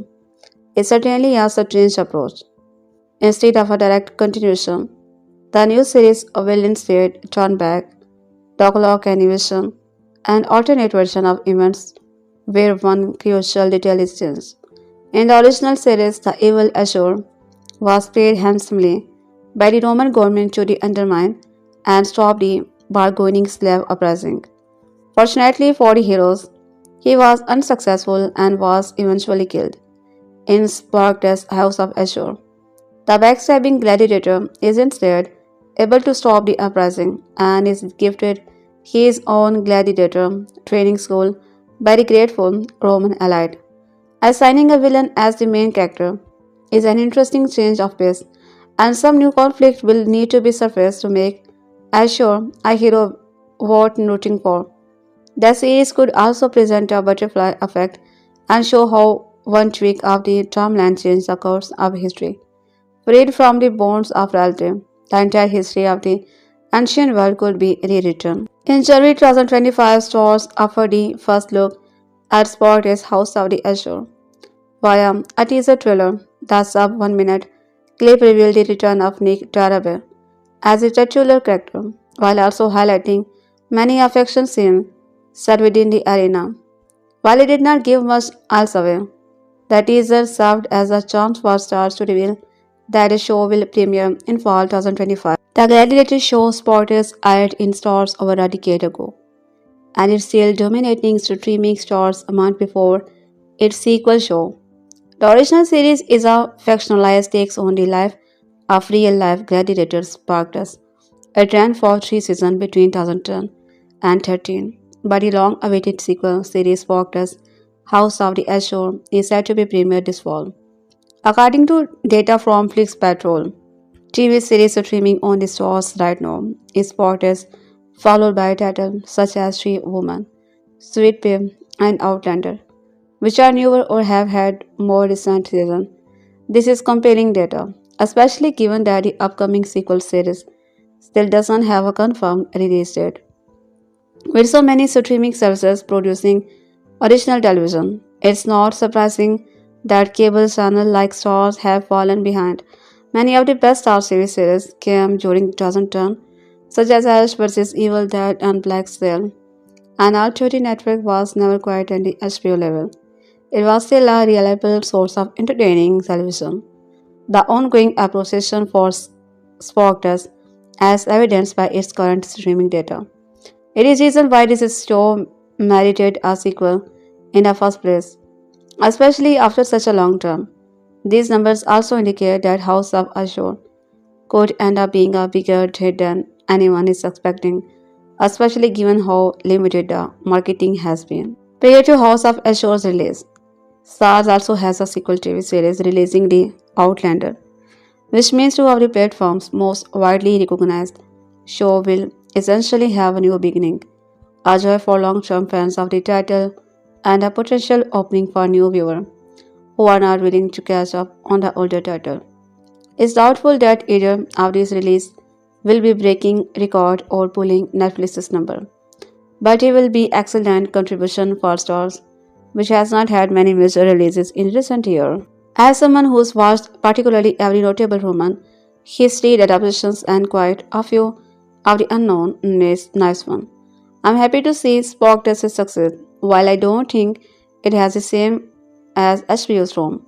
is certainly a strange approach. Instead of a direct continuation, the new series will instead turn back, dialogue animation, and alternate version of events where one crucial detail is changed. In the original series, the evil Ashur was paid handsomely by the Roman government to undermine and stop the bargaining slave uprising. Fortunately for the heroes, he was unsuccessful and was eventually killed. In Spartacus' House of Ashur, the backstabbing gladiator is instead able to stop the uprising and is gifted his own gladiator training school by the grateful Roman elite. Assigning a villain as the main character is an interesting change of pace, and some new conflict will need to be surfaced to make Assure a hero worth rooting for. The series could also present a butterfly effect and show how one tweak of the timeline changed the course of history. Freed from the bonds of reality, the entire history of the ancient world could be rewritten. In January 2025, Starz offered the first look at Spartacus' House of the Azure via a teaser trailer. The sub 1 minute clip revealed the return of Nick Tarabe as a titular character, while also highlighting many affection scenes set within the arena. While it did not give much else away, the teaser served as a chance for Starz to reveal that the show will premiere in fall 2025. The Gladiator show Spartacus aired in Starz over a decade ago, and it's still dominating streaming stars a month before its sequel show. The original series is a fictionalized takes on the life of real-life gladiator Spartacus. It ran for 3 seasons between 2010 and 13, but the long-awaited sequel series Spartacus House of the Azure is set to be premiered this fall. According to data from Flix Patrol, TV series streaming on the stars right now is Spartacus, followed by titles such as Three Women, Sweet Pea, and Outlander, which are newer or have had more recent seasons. This is compelling data, especially given that the upcoming sequel series still doesn't have a confirmed release date. With so many streaming services producing original television, it's not surprising that cable channels like Starz have fallen behind. Many of the best Star series came during 2010, such as Ash vs. Evil Dead and Black Sail, and our 30 network was never quite at the HBO level. It was still a reliable source of entertaining television. The ongoing appreciation for Spartacus, as evidenced by its current streaming data. It is reason why this show merited a sequel in the first place, especially after such a long term. These numbers also indicate that House of Azure could end up being a bigger hit than anyone is expecting, especially given how limited the marketing has been. Prior to House of Azure's release, Starz also has a sequel TV series releasing The Outlander, which means two of the platform's most widely recognized show will essentially have a new beginning, a joy for long-term fans of the title and a potential opening for new viewers who are not willing to catch up on the older title. It's doubtful that either of these releases will be breaking record or pulling Netflix's number, but it will be excellent contribution for Starz, which has not had many major releases in recent years. As someone who's watched particularly every notable Roman history adaptations and quite a few of the unknown nice one, I'm happy to see Spartacus succeed. While I don't think it has the same as HBO's Rome,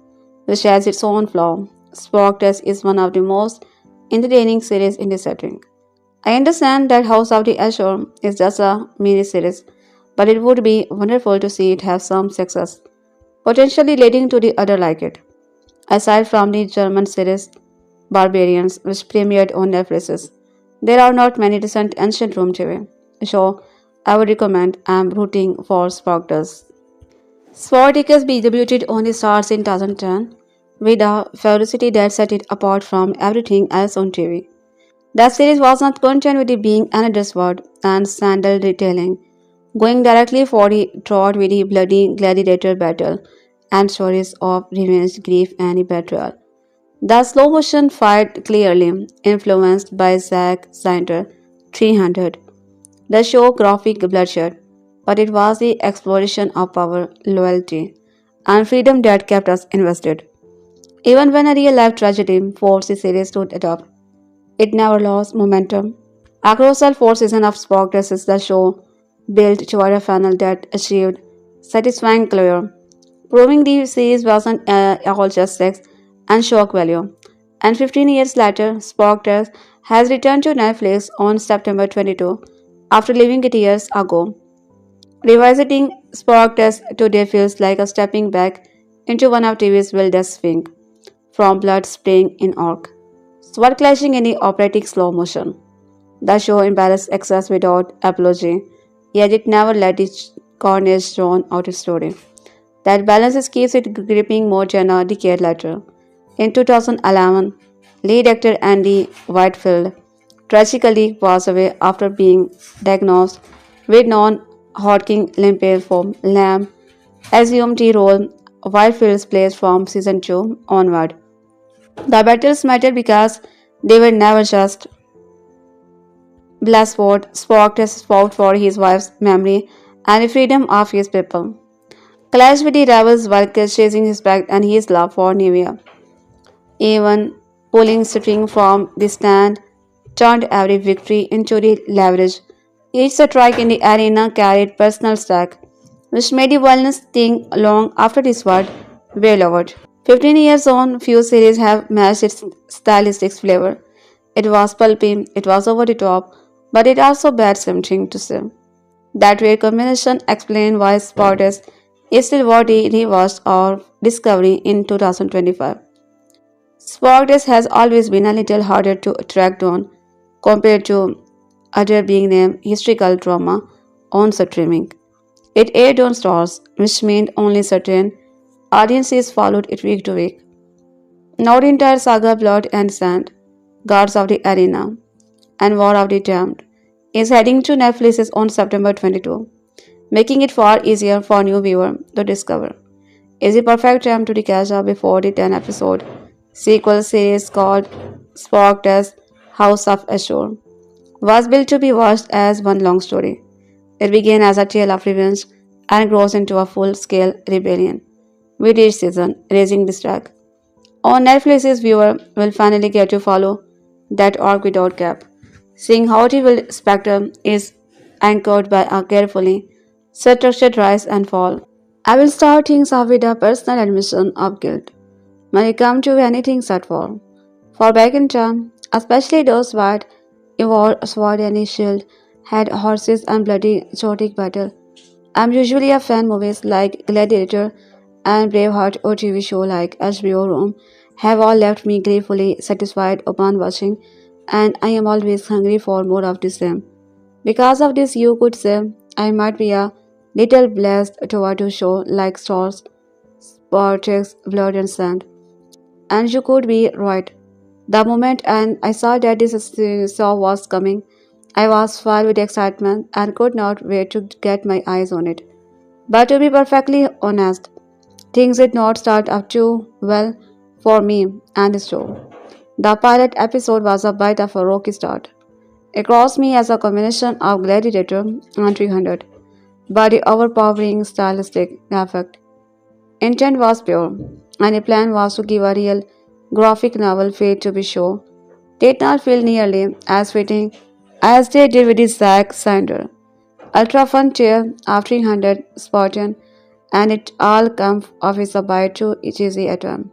which has its own flaw, Spartacus is one of the most entertaining series in this setting. I understand that House of the Azure is just a mini series, but it would be wonderful to see it have some success, potentially leading to the other like it. Aside from the German series Barbarians, which premiered on Netflix, there are not many recent ancient Rome TV, so I would recommend I'm rooting for Spartacus. Spartacus be debuted on the Starz in 2010 with a ferocity that set it apart from everything else on TV. That series was not content with it being another sword and sandal retelling, going directly for the throat with the bloody gladiator battle and stories of revenge, grief, and betrayal. The slow motion fight clearly influenced by Zack Snyder 300. The show graphic bloodshed, but it was the exploration of power, loyalty, and freedom that kept us invested. Even when a real life tragedy forced the series to adapt, it never lost momentum. Across all 4 seasons of Spartacus, the show built toward a final that achieved satisfying closure, proving the series wasn't all just sex and shock value. And 15 years later, Spartacus has returned to Netflix on September 22 after leaving it years ago. Revisiting Spartacus today feels like a stepping back into one of TV's wildest swing, from blood spraying in orc, sword clashing in the operatic slow motion, The show embarrassed excess without apology, yet it never let its corners drown out its story. That balance keeps it gripping more than a decade later. In 2011, lead actor Andy Whitfield tragically passed away after being diagnosed with non-Hodgkin lymphoma. Assumed the role Whitefield's plays from season 2 onward. The battles mattered because they were never just Blasford Spartacus fought for his wife's memory and the freedom of his people. Clashed with the rebels while chasing his back and his love for Nivea. Even pulling string from the stand turned every victory into the leverage. Each strike in the arena carried personal stake, which made the violence sting long after the sword were lowered. 15 years on, few series have matched its stylistic flavor. It was pulpy, it was over the top, but it also had something to say. That rare combination explains why Spartacus is still worthy rewatched or discovery in 2025. Spartacus has always been a little harder to track down compared to other being named historical drama on streaming. It aired on Starz, which meant only certain audiences followed it week to week. Now the entire saga Blood and Sand, Guards of the Arena, and War of the Damned is heading to Netflix on September 22, making it far easier for new viewers to discover. Is the perfect time to catch up before the 10 episode sequel series called Spartacus House of Ashur was built to be watched as one long story. It began as a tale of revenge and grows into a full scale rebellion, with each season raising the stake. On Netflix's viewer will finally get to follow that arc without gap, seeing how the will spectrum is anchored by a carefully structured rise and fall. I will start things off with a personal admission of guilt when it comes to anything set for back in time, especially those that involved sword and shield, had horses and bloody chaotic battle. I'm usually a fan movies like Gladiator and Braveheart or TV show like HBO Rome have all left me gratefully satisfied upon watching, and I am always hungry for more of the same. Because of this, you could say I might be a little blessed toward a show like Stars, Spartacus, Blood and Sand. And you could be right. The moment and I saw that this show was coming, I was filled with excitement and could not wait to get my eyes on it. But to be perfectly honest, things did not start up too well for me and the show. The pilot episode was a bit of a rocky start. It crossed me as a combination of Gladiator and 300, but the overpowering stylistic effect. Intent was pure, and the plan was to give a real graphic novel feel to be sure. Did not feel nearly as fitting as they did with the Zack Snyder. Ultra fun tale of 300 Spartan, and it all comes off as a bite too cheesy at time.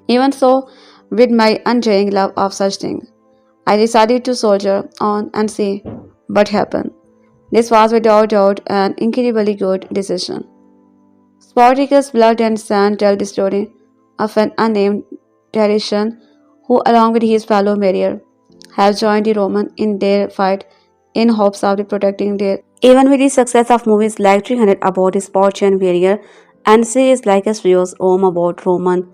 Even so, with my undying love of such things, I decided to soldier on and see what happened. This was without doubt an incredibly good decision. Spartacus' blood and sand tell the story of an unnamed Thracian who, along with his fellow mariner, have joined the Roman in their fight in hopes of protecting their. Even with the success of movies like 300 about the Spartan warrior and series like Asrios Rome about Roman,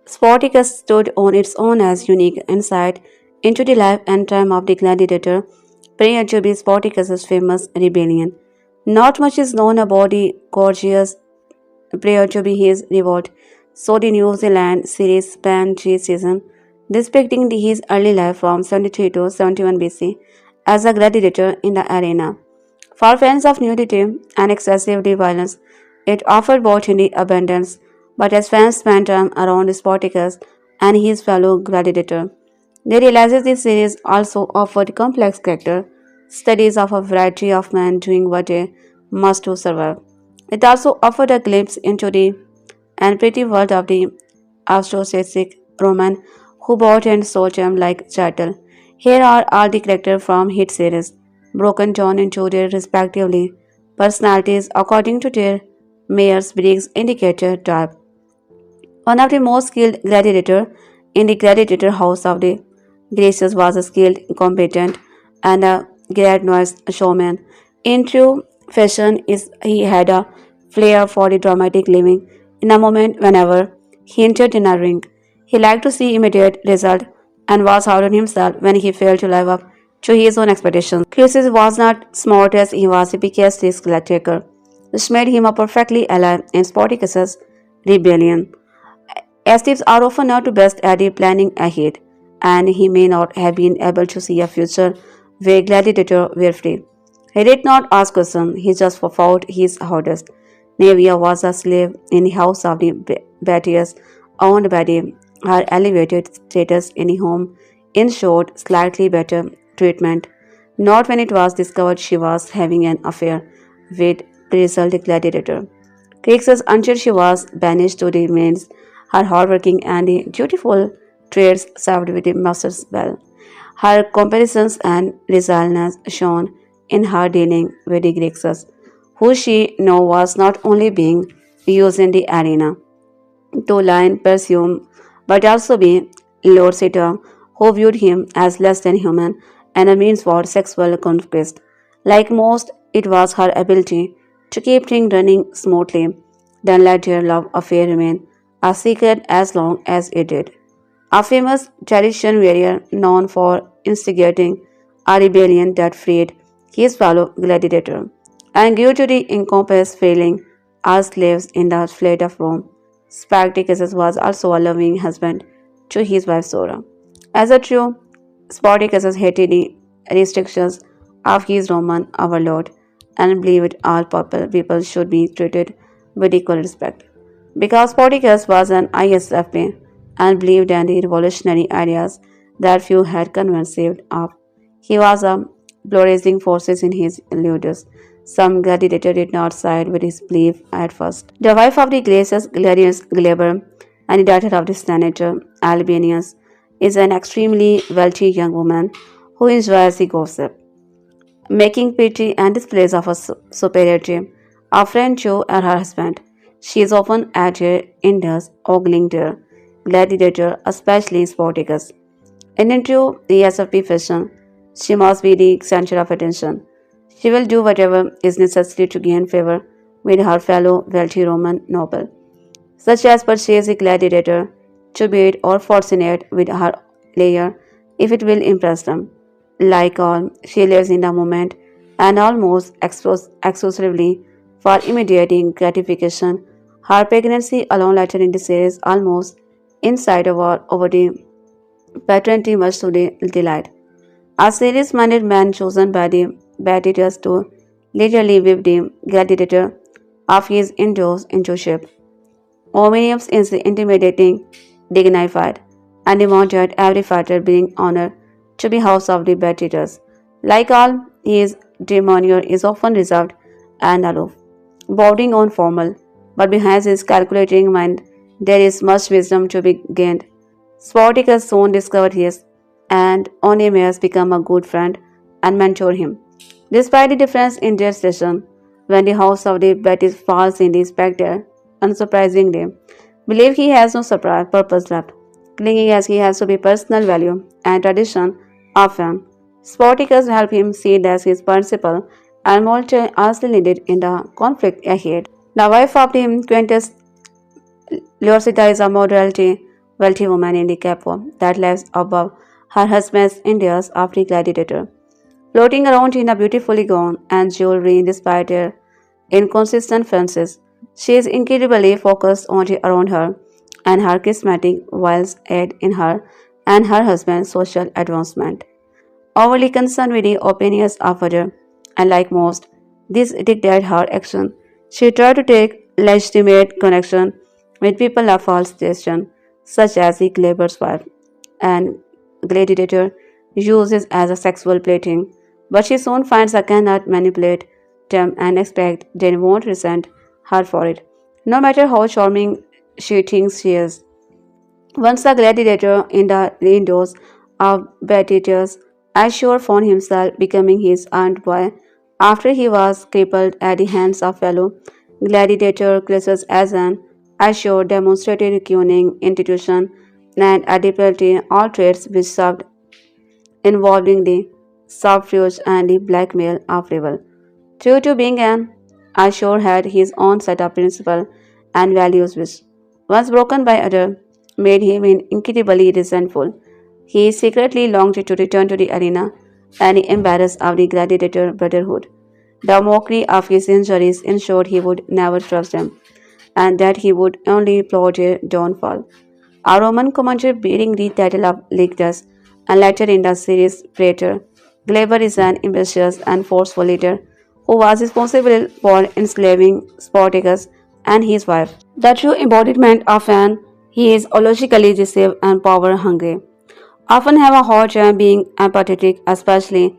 Spartacus stood on its own as unique insight into the life and time of the gladiator prior to be Spartacus's famous rebellion. Not much is known about the gorgeous prior to be his revolt, so the New Zealand series spanned 3 seasons, depicting his early life from 73 to 71 BC as a gladiator in the arena. For fans of nudity and excessive violence, it offered both in the abundance, but as fans spent time around Spartacus and his fellow gladiator, they realized this series also offered complex character studies of a variety of men doing what they must to survive. It also offered a glimpse into the and pretty world of the aristocratic Roman who bought and sold them like chattel. Here are all the characters from hit series, broken down into their respectively personalities according to their Myers-Briggs indicator type. One of the most skilled gladiator in the gladiator house of the Gracious was a skilled, competent, and a grandiose showman. In true fashion, he had a flair for the dramatic living in a moment whenever he entered in a ring. He liked to see immediate result and was hard on himself when he failed to live up to his own expectations. Chrysis was not smart as he was a biggest risk taker, which made him a perfectly alive in Spartacus's rebellion. Estives are often not best at planning ahead, and he may not have been able to see a future where gladiator were free. He did not ask questions, he just fought his hardest. Nevia was a slave in the house of the Batiatus, owned by her elevated status in the home, ensured slightly better treatment. Not when it was discovered she was having an affair with the gladiator. Crixus, until she was banished to the remains, her hardworking and dutiful traits served with the master's well. Her comparisons and resilience shone in her dealing with the Crixus, who she knew was not only being used in the arena to line pursue, but also be Lord Sita, who viewed him as less than human and a means for sexual conquest. Like most, it was her ability to keep things running smoothly, then let their love affair remain a secret as long as it did. A famous tradition warrior known for instigating a rebellion that freed his fellow gladiator and grew to the encompass feeling as slaves in the fleet of Rome. Spartacus was also a loving husband to his wife Sora. As a true Spartacus hated the restrictions of his Roman overlord and believed all people should be treated with equal respect. Because Spartacus was an ISFP and believed in the revolutionary ideas that few had conceived of, he was a blazing forces in his ludus. Some gladiator did not side with his belief at first. The wife of the Glacius Gladius Glaber and the daughter of the senator Albanius is an extremely wealthy young woman who enjoys the gossip, making pretty and displays of her superiority. A friend Joe and her husband. She is often at her Indus, ogling their gladiator, especially Spartacus. And into the SFP fashion, she must be the center of attention. She will do whatever is necessary to gain favor with her fellow wealthy Roman noble, such as purchase a gladiator to beat or fascinate with her layer if it will impress them. Like all, she lives in the moment and almost exclusively for immediate gratification. Her pregnancy alone later in the series almost inside over the paternity much to the delight. A serious-minded man chosen by the Batiatus to literally whip the gladiator of his indoors into shape. Ominiums is intimidating, dignified, and demanded every fighter bring honor to be House of the Batiatus. Like all, his demeanor is often reserved and aloof, bordering on formal, but behind his calculating mind there is much wisdom to be gained. Spartacus soon discovered his, and Onemius became a good friend and mentor him. Despite the difference in their station, when the house of the Betis falls in the spectre, unsurprisingly, believe he has no purpose left, clinging as he has to be personal value and tradition of him. Spartacus helped him see that his principle and morality are still needed in the conflict ahead. The wife of the Quintus Leorcita is a moderately wealthy woman in the capo that lives above her husband's India's after gladiator, floating around in a beautifully gown and jewelry despite her inconsistent fancies. She is incredibly focused on around her and her charismatic wiles aid in her and her husband's social advancement. Overly concerned with the opinions of others, and like most, this dictated her action. She tried to take legitimate connection with people of false station, such as the Glaber's wife and gladiator uses as a sexual plaything, but she soon finds I cannot manipulate them and expect they won't resent her for it, no matter how charming she thinks she is. Once a gladiator in the indoors of Batiatus, Ashur found himself becoming his aunt boy after he was crippled at the hands of fellow gladiator classes as an Ashur demonstrated cunning, institution, and adaptability, all traits which served involving the subterfuge, and the blackmail of rival. True to being an Ashur had his own set of principles and values which, once broken by others, made him incredibly resentful. He secretly longed to return to the arena and embarrass of the gladiator brotherhood. The mockery of his injuries ensured he would never trust them, and that he would only plot a downfall. A Roman commander bearing the title of Lictus, and later in the series Praetor, Glaber is an ambitious and forceful leader who was responsible for enslaving Spartacus and his wife. The true embodiment of an he is logically deceived and power hungry. Often have a hard time being empathetic, especially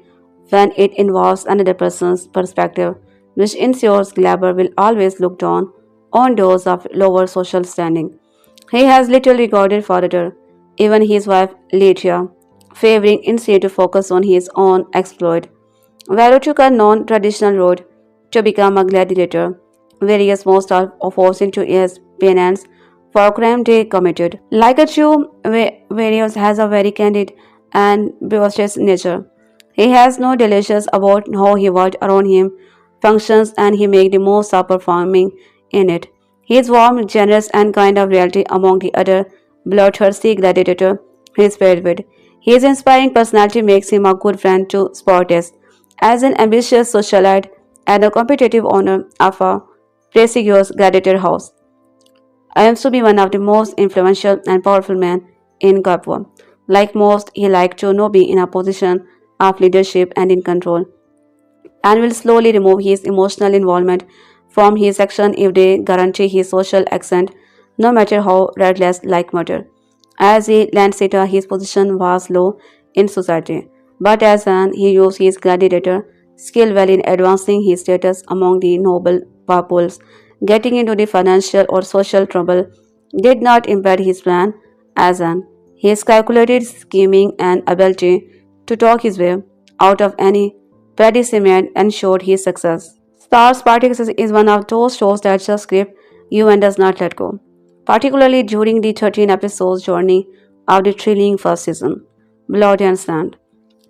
when it involves another person's perspective, which ensures Glaber will always look down on those of lower social standing. He has little regarded for other, even his wife Lydia, favoring instead to focus on his own exploit. Varro took a non-traditional road to become a gladiator, whereas most are forced into his penance for a crime they committed. Like a Jew, Various has a very candid and boisterous nature. He has no delicious about how he worked around him functions and he made the most of performing in it. He is warm, generous, and kind of reality among the other bloodthirsty gladiator he is paired with. His inspiring personality makes him a good friend to Spartacus. As an ambitious socialite and a competitive owner of a prestigious gladiator house, I am to be one of the most influential and powerful men in Gabon. Like most, he liked to know be in a position of leadership and in control and will slowly remove his emotional involvement from his action if they guarantee his social accent, no matter how reckless like murder. As a landsetter, his position was low in society, but as an he used his gladiator skill well in advancing his status among the noble populace. Getting into the financial or social trouble did not impede his plan, as an his calculated scheming and ability to talk his way out of any predicament ensured his success. Spartacus is one of those shows that just grip you and does not let go, particularly during the 13 episodes journey of the thrilling first season, Blood and Sand.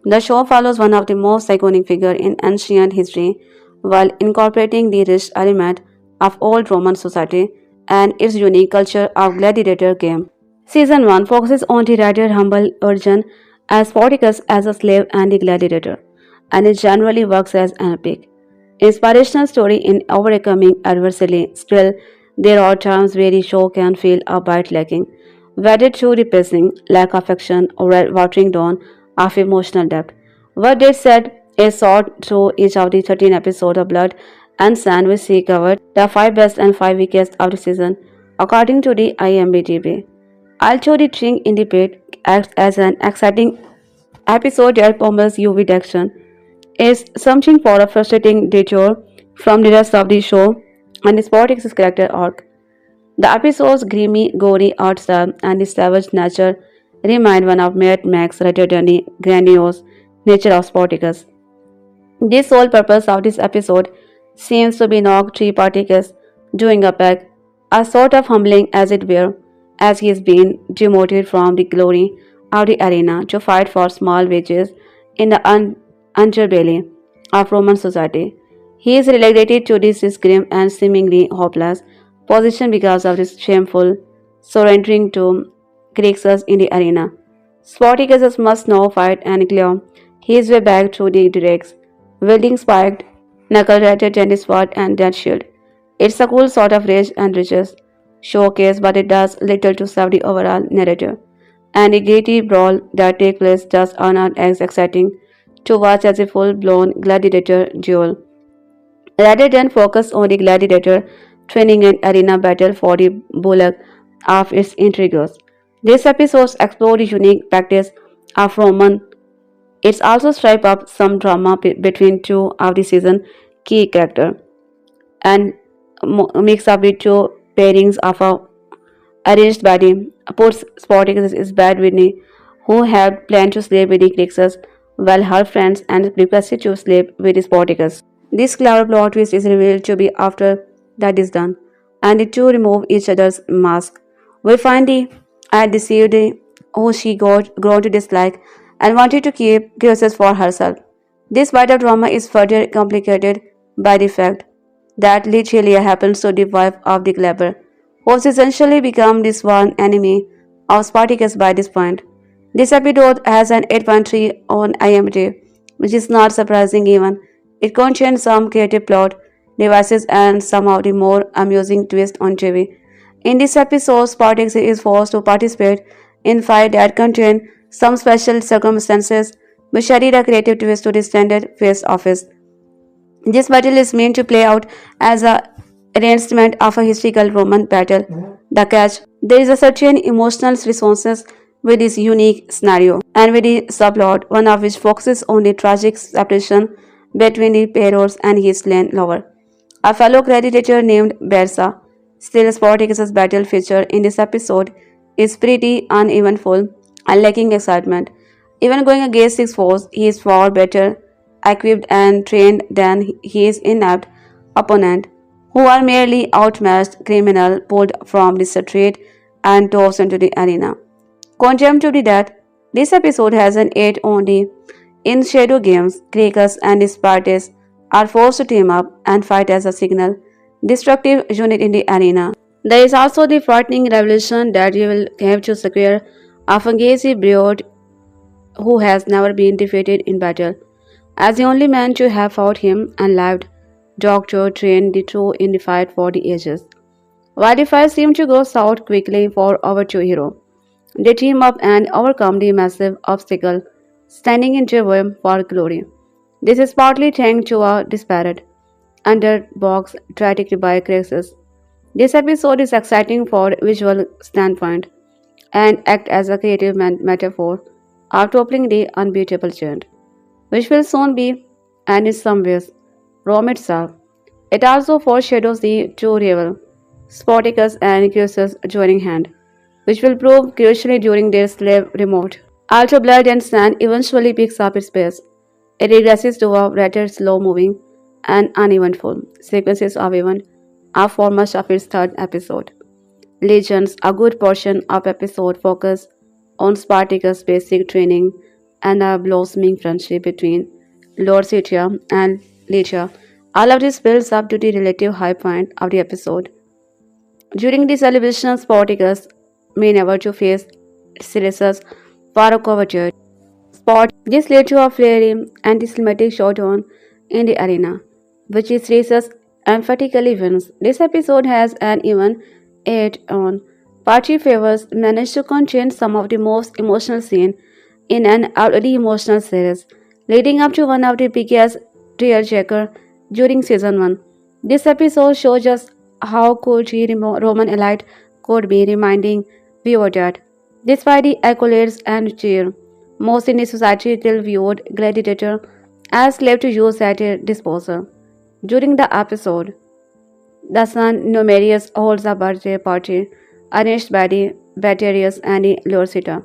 The show follows one of the most iconic figures in ancient history while incorporating the rich element of old Roman society and its unique culture of gladiator game. Season 1 focuses on the rather humble origin as Spartacus as a slave and a gladiator, and it generally works as an epic, inspirational story in overcoming adversity. Still, there are times where the show can feel a bit lacking, whether through depressing, lack of action, or a watering down of emotional depth. What they said is sought through each of the 13 episodes of Blood and Sand, which he covered the 5 best and 5 weakest of the season, according to the IMDb. Also, the Thing in the Pit acts as an exciting episode that pummels you with action, is something for a frustrating detour from the rest of the show and the Spartacus character arc. The episode's grimy, gory art style and the savage nature remind one of Mad Max rather than the grandiose nature of Spartacus. The sole purpose of this episode seems to be knock three Spartacus doing a peg, a sort of humbling as it were, as he is being demoted from the glory of the arena to fight for small wages in the underbelly of Roman society. He is relegated to this grim and seemingly hopeless position because of his shameful surrendering to Crixus in the arena. Spartacus must now fight and clear his way back through the dregs, wielding spiked knuckle-ratted tennis sword and death shield. It's a cool sort of rage and riches showcase, but it does little to serve the overall narrative. And the gritty brawl that takes place just are not as exciting to watch as a full-blown gladiator duel, rather than focus on the gladiator training and arena battle for the bulk of its intrigues. These episodes explore the unique practice of Roman. It's also stripe up some drama between two of the season key characters and mix up the two pairings of a arranged body. Puts Spartacus is bad Whitney, who had planned to sleep with the Crixus, while her friends and requested to sleep with Spartacus. This clever plot twist is revealed to be after that is done, and the two remove each other's mask. We find the ad deceived who she got grown to dislike and wanted to keep Crixus for herself. This vital drama is further complicated by the fact that Ligelia happens to be the wife of the Glaber, who has essentially become the sworn enemy of Spartacus by this point. This episode has an 8.3 on IMDb, which is not surprising given it contains some creative plot devices and some of the more amusing twists on TV. In this episode, Spartacus is forced to participate in fight that contain some special circumstances which added a creative twist to the standard face office. This battle is meant to play out as a reenactment of a historical Roman battle. The catch: there is a certain emotional resonance with this unique scenario and with the subplot, one of which focuses on the tragic separation between the Peros and his slain lover. A fellow gladiator named Bersa. Still, Spartacus's battle feature in this episode is pretty uneventful and lacking excitement. Even going against his foes, he is far better equipped and trained than his inept opponent, who are merely outmatched criminals pulled from the street and tossed into the arena. Conjunctive to that, this episode has an 8 only. In Shadow Games, Cracus and Spartacus are forced to team up and fight as a signal destructive unit in the arena. There is also the frightening revelation that you will have to secure a Fungazi Briod who has never been defeated in battle. As the only man to have fought him and lived, Doctor trained the two in the fight for the ages. While the fight seemed to go south quickly for our two heroes, they team up and overcome the massive obstacle standing in their way for glory. This is partly thanks to a disparate underbox tragedy by Crixus. This episode is exciting for visual standpoint and act as a creative metaphor of toppling the unbeatable giant, which will soon be, and in some ways, Rome itself. It also foreshadows the two rival, Spartacus and Crixus joining hand, which will prove crucially during their slave remote. Although Blood and Sand eventually picks up its pace, it regresses to a rather slow-moving and uneventful sequences of events for much of its third episode. Legends, a good portion of episode focus on Spartacus' basic training and a blossoming friendship between Lord Sitia and Lycia. All of this builds up to the relative high point of the episode. During the celebration, Spartacus may never to face Silas's Paracovature spot. This led to a fiery anti-Semitic showdown in the arena, which is Thracian emphatically wins. This episode has an even 8 on. Party Favors managed to contain some of the most emotional scenes in an already emotional series, leading up to one of the biggest tearjerker during season 1. This episode shows us how cool the Roman elite could be, reminding Viva that, despite the accolades and cheer, most in the society still viewed gladiator as slave to use at their disposal. During the episode, the son Numerius holds a birthday party arranged by the Batiatus and the Lawless.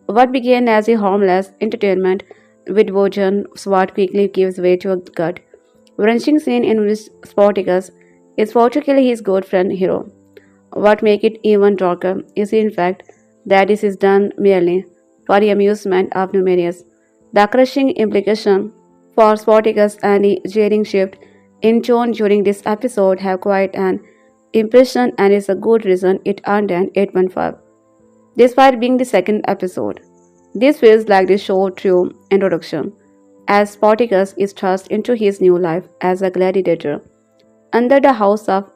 What began as a harmless entertainment with Vojan Sword quickly gives way to a gut-wrenching scene in which Spartacus is forced to kill his good friend hero. What makes it even darker is in fact that this is done merely for the amusement of Numerius. The crushing implication for Spartacus and the jeering shift in tone during this episode have quite an impression and is a good reason it earned an 8.5. Despite being the second episode, this feels like the show's true introduction, as Spartacus is thrust into his new life as a gladiator under the House of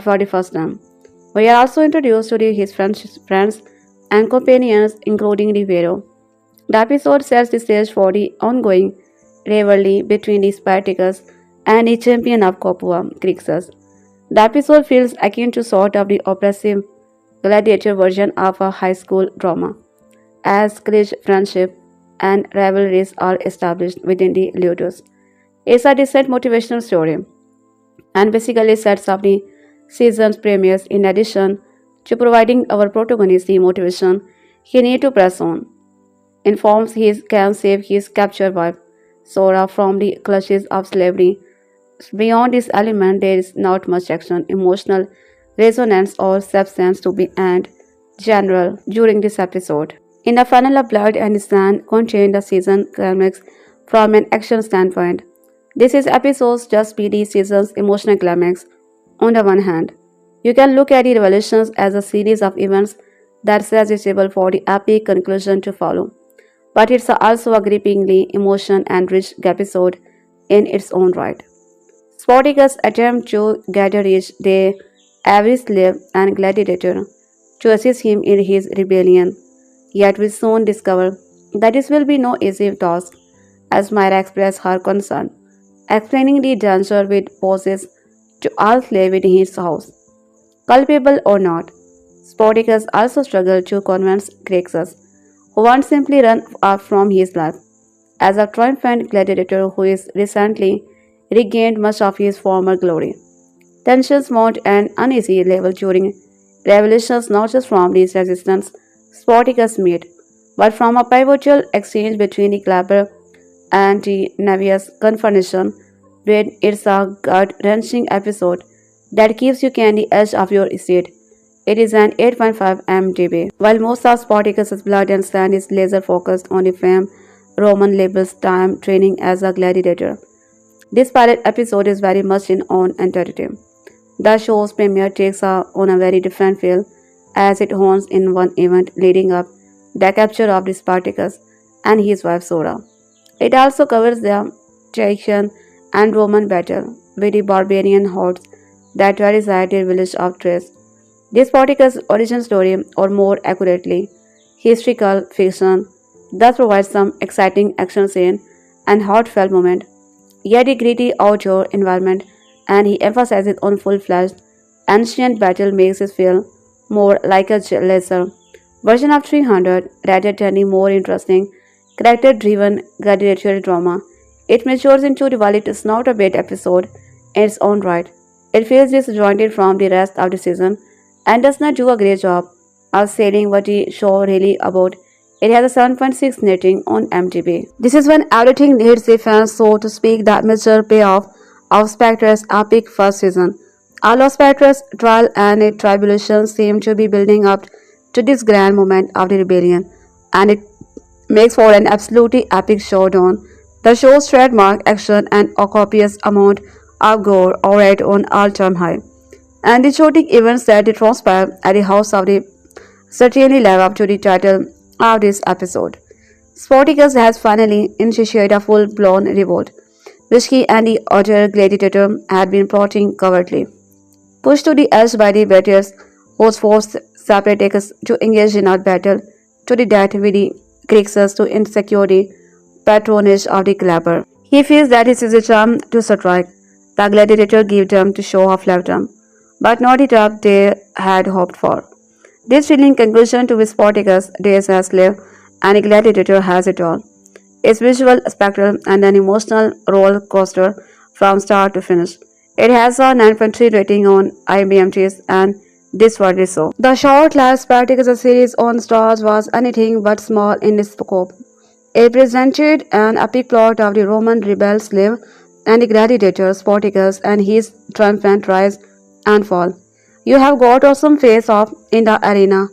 for the first time. We are also introduced to his friends and companions, including the Vero. The episode sets the stage for the ongoing rivalry between the Spartacus and the champion of Capua, Crixus. The episode feels akin to sort of the oppressive gladiator version of a high school drama, as cliche friendship and rivalries are established within the Ludus. It's a decent motivational story and basically sets up the season's premieres in addition to providing our protagonist the motivation he needs to press on. Informs he can save his captured wife, Sora, from the clutches of slavery. Beyond this element, there is not much action, emotional resonance, or substance to be and general during this episode. In the final of Blood and Sand contained the season climax from an action standpoint. This is episodes just PD season's emotional climax. On the one hand, you can look at the Revolutions as a series of events that says it's able for the epic conclusion to follow. But it's also a grippingly emotion and rich episode in its own right. Spartacus' attempt to gather each day every slave and gladiator to assist him in his rebellion. Yet we soon discover that this will be no easy task, as Myra expressed her concern, explaining the danger it poses to all slaves in his house. Culpable or not, Spartacus also struggled to convince Crixus, who won't simply run off from his life, as a triumphant gladiator who is recently regained much of his former glory. Tensions mount an uneasy level during revelations not just from the resistance Spartacus made, but from a pivotal exchange between the Clapper and the Navius confrontation, where it's a gut-wrenching episode that keeps you on the edge of your seat. It is an 8.5 MDB. While most of Spartacus' blood and sand is laser focused on the famed Roman label's time training as a gladiator, this pilot episode is very much in own entirety. The show's premiere takes on a very different feel as it hones in one event leading up the capture of the Spartacus and his wife Sora. It also covers the Thracian and Roman battle with the barbarian hordes that terrorized the village of Thrace. This Spartacus' origin story, or more accurately, historical fiction, thus provides some exciting action scene and heartfelt moment, yet the gritty outdoor environment and he emphasizes on full-fledged ancient battle makes it feel more like a lesser version of 300 rather than the more interesting character-driven gladiatorial drama. It matures into the while it is not a bad episode in its own right. It feels disjointed from the rest of the season and does not do a great job of selling what the show really about. It has a 7.6 rating on MDB. This is when everything hits the fan, so to speak, that major payoff of Spectre's epic first season. All of Spectre's trial and tribulation seem to be building up to this grand moment of the rebellion, and it makes for an absolutely epic showdown. The show's trademark action and a copious amount of gore are at an all-time high, and the chaotic events that transpire at the House of the certainly live up to the title of this episode. Spartacus has finally initiated a full-blown revolt, which he and the other gladiator had been plotting covertly. Pushed to the edge by the betrayers, who forced Spartacus to engage in a battle to the death with the Crixus to insecure the patronage of the Clapper. He feels that this is a charm to strike. The gladiator gave them to show off left them, but not the top they had hoped for. This thrilling conclusion to Spartacus' days as slave and a gladiator has it all. It's visual spectacle and an emotional roller coaster from start to finish. It has a 9.3 rating on IMDb and this was the show. The short-lived Spartacus series on Starz was anything but small in its scope. It presented an epic plot of the Roman rebel slave and the gladiator Spartacus and his triumphant rise and fall. You have got awesome face-off in the arena,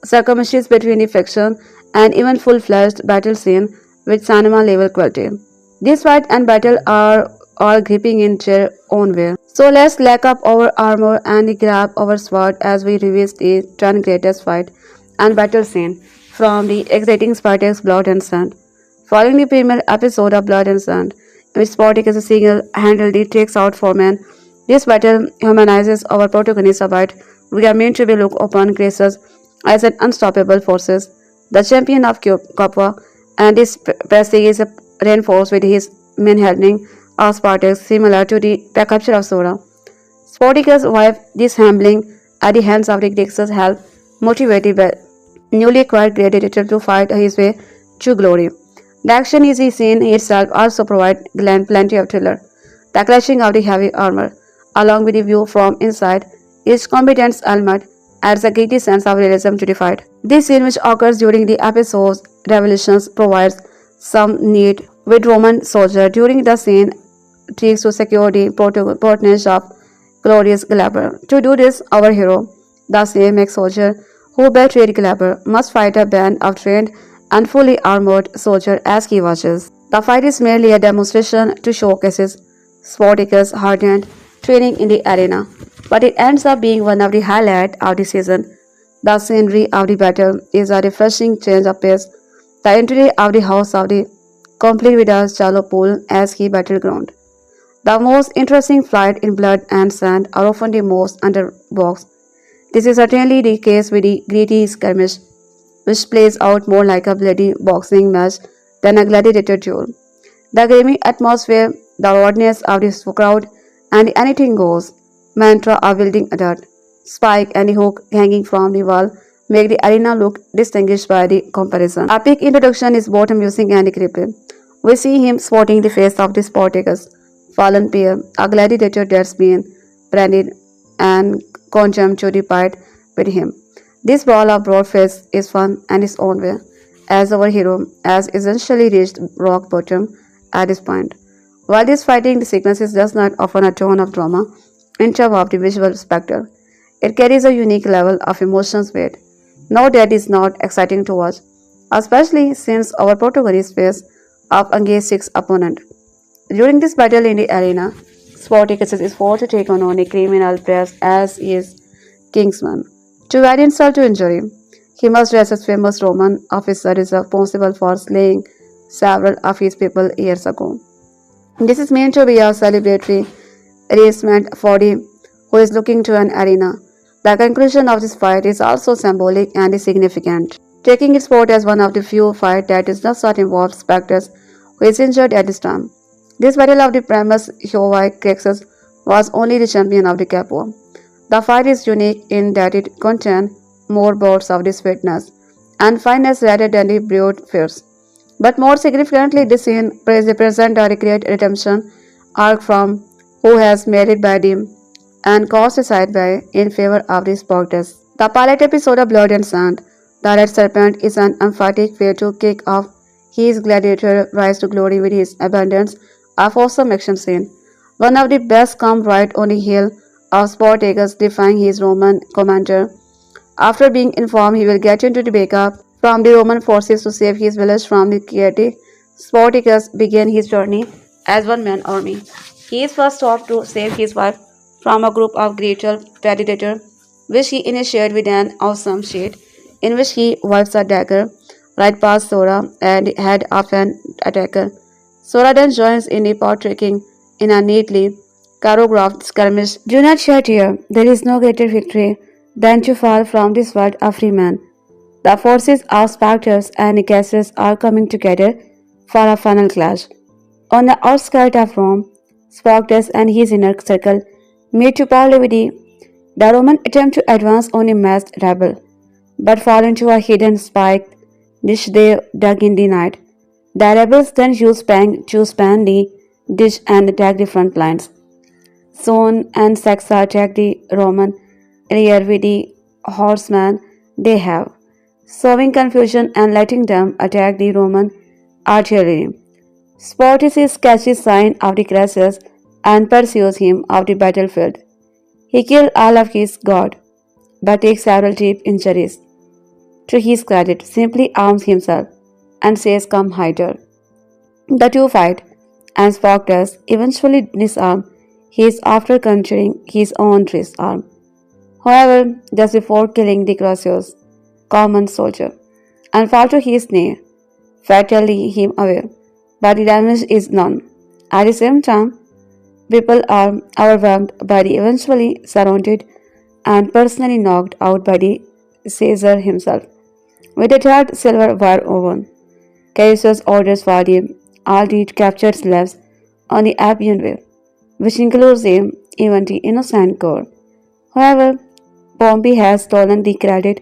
skirmishes between the faction, and even full-fledged battle scene with cinema-level quality. This fight and battle are all gripping in their own way. So let's lack up our armor and grab our sword as we revisit the 10 greatest fight and battle scene from the exciting Spartacus Blood and Sand. Following the premiere episode of Blood and Sand, in which Spartacus single-handedly takes out 4 men, this battle humanizes our protagonist a bit. We are meant to be look upon Crixus as an unstoppable force, the champion of Coppa, and this prestige is reinforced with his manhandling of Spartacus, similar to the capture of Sora. Spartacus' wife, this humbling at the hands of the Crixus, helped motivate the newly acquired gladiator to fight his way to glory. The action is scene itself also provides plenty of thriller. The clashing of the heavy armor, along with the view from inside, each combatant's helmet adds a gritty sense of realism to the fight. This scene, which occurs during the episode's revelations, provides some need with Roman soldier during the scene tricks to secure the patronage of glorious Glaber. To do this, our hero, the slave soldier who betrayed Glaber, must fight a band of trained and fully armored soldiers as he watches. The fight is merely a demonstration to showcase Spartacus' hardened training in the arena, but it ends up being one of the highlights of the season. The scenery of the battle is a refreshing change of pace. The interior of the House of the complete with a shallow pool as key battleground. The most interesting fight in blood and sand are often the most underboxed. This is certainly the case with the gritty skirmish, which plays out more like a bloody boxing match than a gladiator duel. The grimy atmosphere, the loudness of this crowd, and the anything goes mantra of wielding a dart, spike, and the hook hanging from the wall make the arena look distinguished by the comparison. A peak introduction is both amusing and creepy. We see him spotting the face of the Spartacus, fallen peer, a gladiator that's been branded and conjured to the fight with him. This ball of broad face is fun in its own way, as our hero has essentially reached rock bottom at this point. While this fighting sequences does not offer a tone of drama in terms of the visual spectacle, it carries a unique level of emotions weight. No, that is not exciting to watch, especially since our protagonist faces up against six opponents. During this battle in the arena, Spartacus is forced to take on a criminal dressed as his kingsman. To add insult to injury, he must dress as famous Roman officer is responsible for slaying several of his people years ago. This is meant to be a celebratory arrangement for the who is looking to an arena. The conclusion of this fight is also symbolic and significant, taking its sport as one of the few fights that does not involve spectators who is injured at this time. This battle of the Primus Hiovai Crixus was only the champion of the capo. The fight is unique in that it contains more bouts of this fitness and fineness rather than the brute force. But more significantly, this scene represents a great redemption arc from who has married by him and cast aside by in favor of the Spartacus. The pilot episode of Blood and Sand, the Red Serpent, is an emphatic way to kick off his gladiator rise to glory with his abundance of awesome action scene. One of the best come right on the heel of Spartacus defying his Roman commander. After being informed he will get into the backup from the Roman forces to save his village from the chaotic, Spartacus began his journey as one-man army. He is first off to save his wife from a group of greater predators, which he initiated with an awesome shot, in which he wipes a dagger right past Sora and head of an attacker. Sora then joins in a partaking in a neatly choreographed skirmish. Do not shed here. There is no greater victory than to fall from this world a free man. The forces of Spartacus and Nicasus are coming together for a final clash. On the outskirts of Rome, Spartacus and his inner circle meet to parley with the Roman attempt to advance on a masked rebel, but fall into a hidden spike niche they dug in the night. The rebels then use Spang to span the ditch and attack the front lines. Son and Saxa attack the Roman rear with the horsemen they have, sowing confusion and letting them attack the Roman artillery. Spartacus catches sign of the crisis and pursues him off the battlefield. He kills all of his god, but takes several deep injuries. To his credit, simply arms himself and says, "Come hider." The two fight, and Spartacus eventually disarms his after conjuring his own wrist arm. However, just before killing the Crucius, common soldier, and fall to his knee, fatally him away, but the damage is none. At the same time, people are overwhelmed by the eventually surrounded and personally knocked out by the Caesar himself. With the third silver war oven, Caesar's orders for all the captured slaves on the Appian Way, which includes even the innocent core. However, Pompey has stolen the credit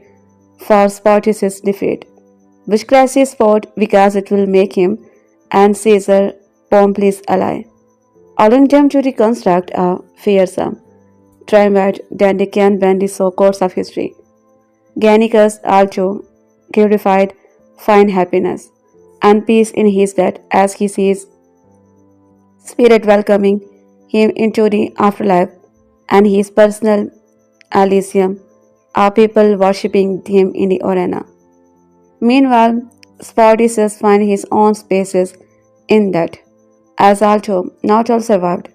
for Spartacus' defeat, which crashes sport because it will make him and Caesar Pompey's ally, allowing them to reconstruct a fearsome triumvirate that they can bend the so course of history. Gannicus also glorified find happiness and peace in his death as he sees spirit welcoming him into the afterlife and his personal Elysium are people worshipping him in the arena. Meanwhile, Spartacus finds his own spaces in that, as although not all survived,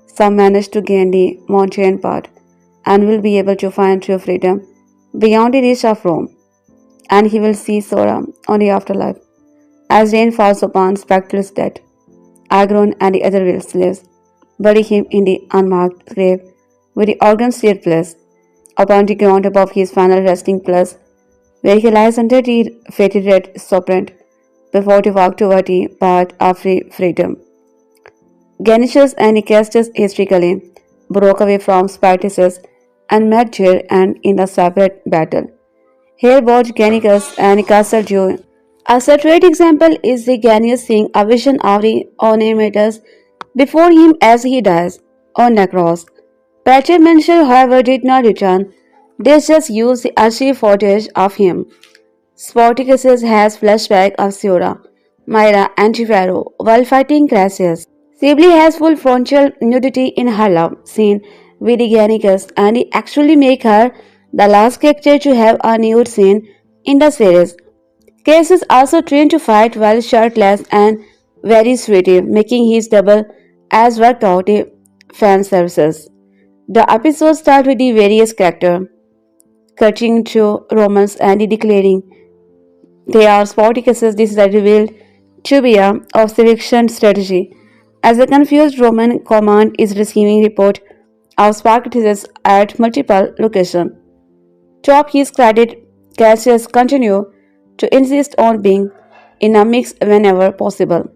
some managed to gain the mountain path and will be able to find true freedom beyond the reach of Rome, and he will see Sora on the afterlife. As rain falls upon Spectre's dead, Agron and the other will slaves bury him in the unmarked grave with the organs still placed upon the ground above his final resting place, where he lies under the fated red serpent before to walk toward the path of freedom. Ganishus and Nicestus historically broke away from Spartacus and met here and in a separate battle. Here both Gannicus and Castle Joe. A separate example is the Ganius seeing a vision of the Oneimatus before him as he dies on Necros. Patrick mentioned, however, did not return. They just used the archive footage of him. Spartacus has flashback of Sura, Myra, and Tifero while fighting Crassus. Sibylle has full frontal nudity in her love scene with Gannicus, and he actually make her the last character to have a nude scene in the series. Crassus also trained to fight while shirtless and very sweaty, making his double as worked out fan services. The episodes start with the various characters cutting to Romans and declaring they are Spartacus. This is revealed to be a observation strategy, as a confused Roman command is receiving report of Spartacus at multiple locations. Top his credit, Cassius continue to insist on being in a mix whenever possible.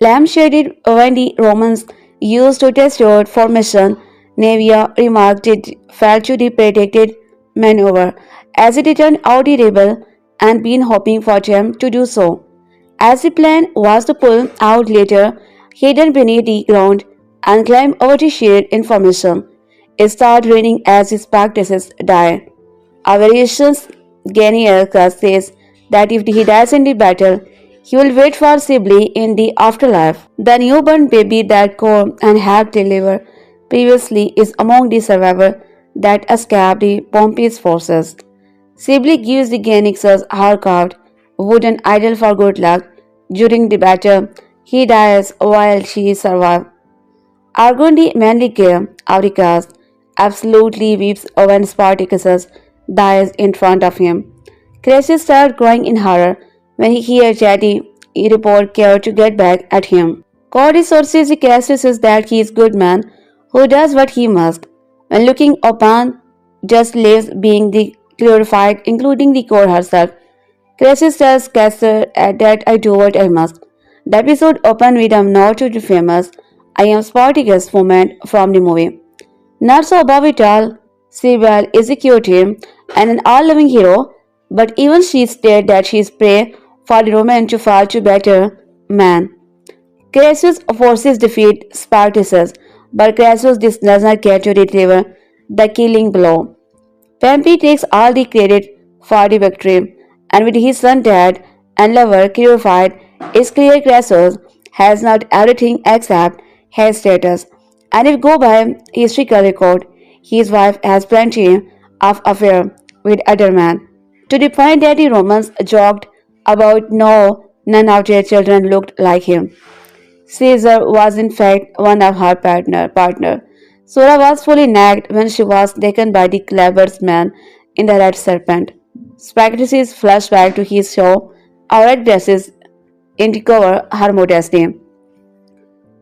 Lampshaded when the Romans used to test your formation, Navia remarked it fell to the predicted maneuver, as it turned out the rebel and been hoping for them to do so. As the plan was to pull out later, hidden beneath the ground and climb over the shared information. It started raining as his practices died. A variations Ganiarchus says that if he dies in the battle, he will wait for Sibylle in the afterlife. The newborn baby that Cor and had delivered previously is among the survivors that escaped the Pompey's forces. Sibylle gives the Ganixus her carved wooden idol for good luck. During the battle, he dies while she survives. Argon manly care, Auricus, absolutely weeps when Spartacus dies in front of him. Crassus starts crying in horror when he hears Jetty report care to get back at him. God resources Crassus is that he is good man who does what he must. When looking upon just lives being the glorified, including the core herself, Crassus tells Castor that I do what I must. The episode opens with a nod to the famous I am Spartacus moment from the movie. Not so above it all, Sibylle is a cute and an all-loving hero, but even she stated that she is prey for the Roman to fall to better man. Crassus forces defeat Spartacus, but Crassus does not get to deliver the killing blow. Pompey takes all the credit for the victory, and with his son dead and lover purified, it's clear Crassus has not everything except his status. And if go by historical record, his wife has plenty of affair with other men, to the point that the Romans joked about none of their children looked like him. Caesar was in fact one of her partner. Sora was fully nagged when she was taken by the clever man in the red serpent. Spartacus flashback to his show, our red dresses uncover her modesty.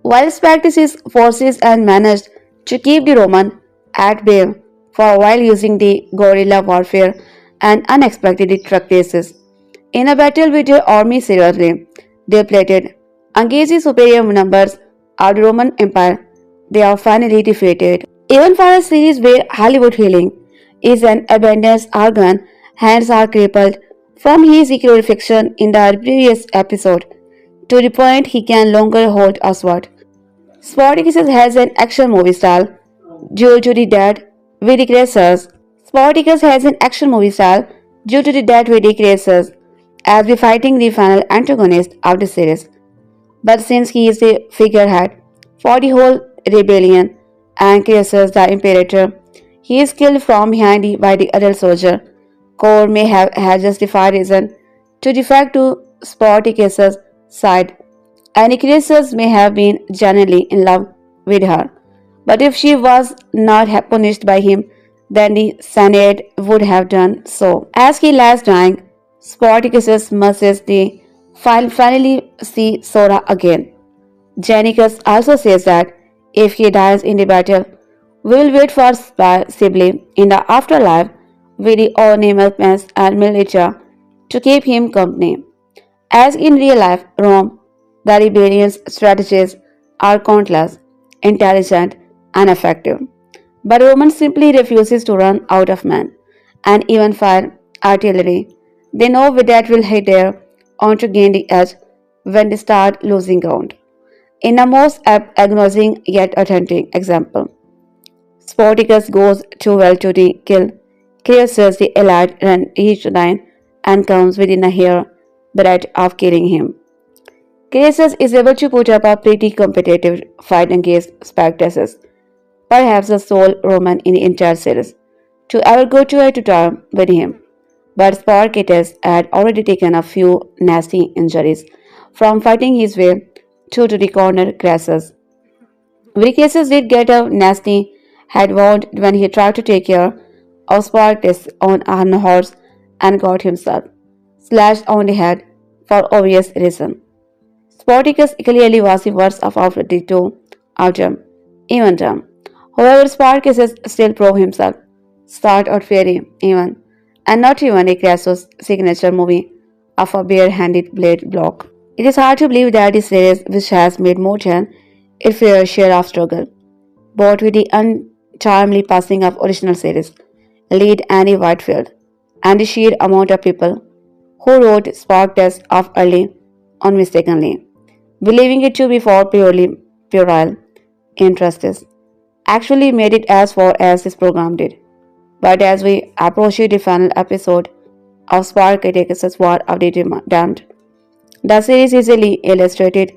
While Spartacus forces and managed to keep the Roman at bay for a while using the guerrilla warfare and unexpected truck races. In a battle with their army seriously depleted, engaging superior numbers of the Roman Empire, they are finally defeated. Even for a series where Hollywood healing is an abundance organ, hands are crippled from his crucifixion in the previous episode, to the point he can longer hold a sword. Spartacus has an action movie style due to the dead with the creatures. Spartacus has an action movie style due to the dead with the creatures as we fighting the final antagonist of the series. But since he is the figurehead for the whole rebellion and creatures the imperator, he is killed from behind by the adult soldier. Core may have justified reason to defect to Spartacus' side, and Croesus may have been genuinely in love with her. But if she was not punished by him, then the Senate would have done so. As he lies dying, Spartacus must the finally see Sora again. Janicus also says that if he dies in the battle, we will wait for Sibyl in the afterlife with the ornaments and militia to keep him company. As in real life Rome, the rebellion's strategies are countless, intelligent, and effective. But Romans simply refuses to run out of men and even fire artillery. They know that will hit their on to gain the edge when they start losing ground. In a most agonizing yet authentic example, Spartacus goes too well to the kill, Croesus the elite and each line and comes within a hair breadth of killing him. Croesus is able to put up a pretty competitive fight against Spartacus, perhaps the sole Roman in the entire series, to ever go to a term with him. But Spartacus had already taken a few nasty injuries from fighting his way through to the corner Crassus. Crassus did get a nasty head wound when he tried to take care of Spartacus on a horse and got himself slashed on the head for obvious reason. Spartacus clearly was the worst of the two of them, even them. However, Spartacus still proved himself, start out fairy, even, and not even a Crassus signature movie of a bare-handed blade block. It is hard to believe that this series, which has made more than its fair share of struggle, both with the uncharmedly passing of original series, lead Annie Whitfield, and the sheer amount of people who wrote Spartacus off early unmistakably, believing it to be for purely puerile interests, actually made it as far as this program did. But as we approach the final episode of Spartacus' War of the Damned, the series easily illustrated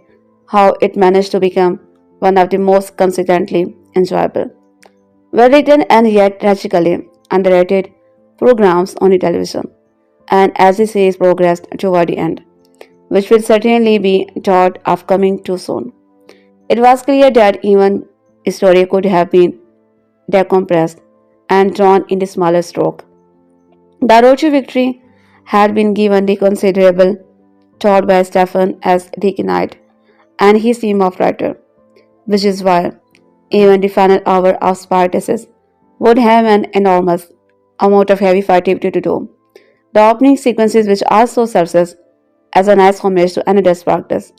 how it managed to become one of the most consistently enjoyable, well written and yet tragically underrated programs on the television. And as the series progressed toward the end, which will certainly be thought of coming too soon, it was clear that even a story could have been decompressed and drawn in the smaller stroke. The road to victory had been given the considerable thought by Stephen as Dick Knight and his team of writers, which is why even the final hour of Spartacus would have an enormous amount of heavy fighting to do. The opening sequences, which also serves as a nice homage to another Spartacus,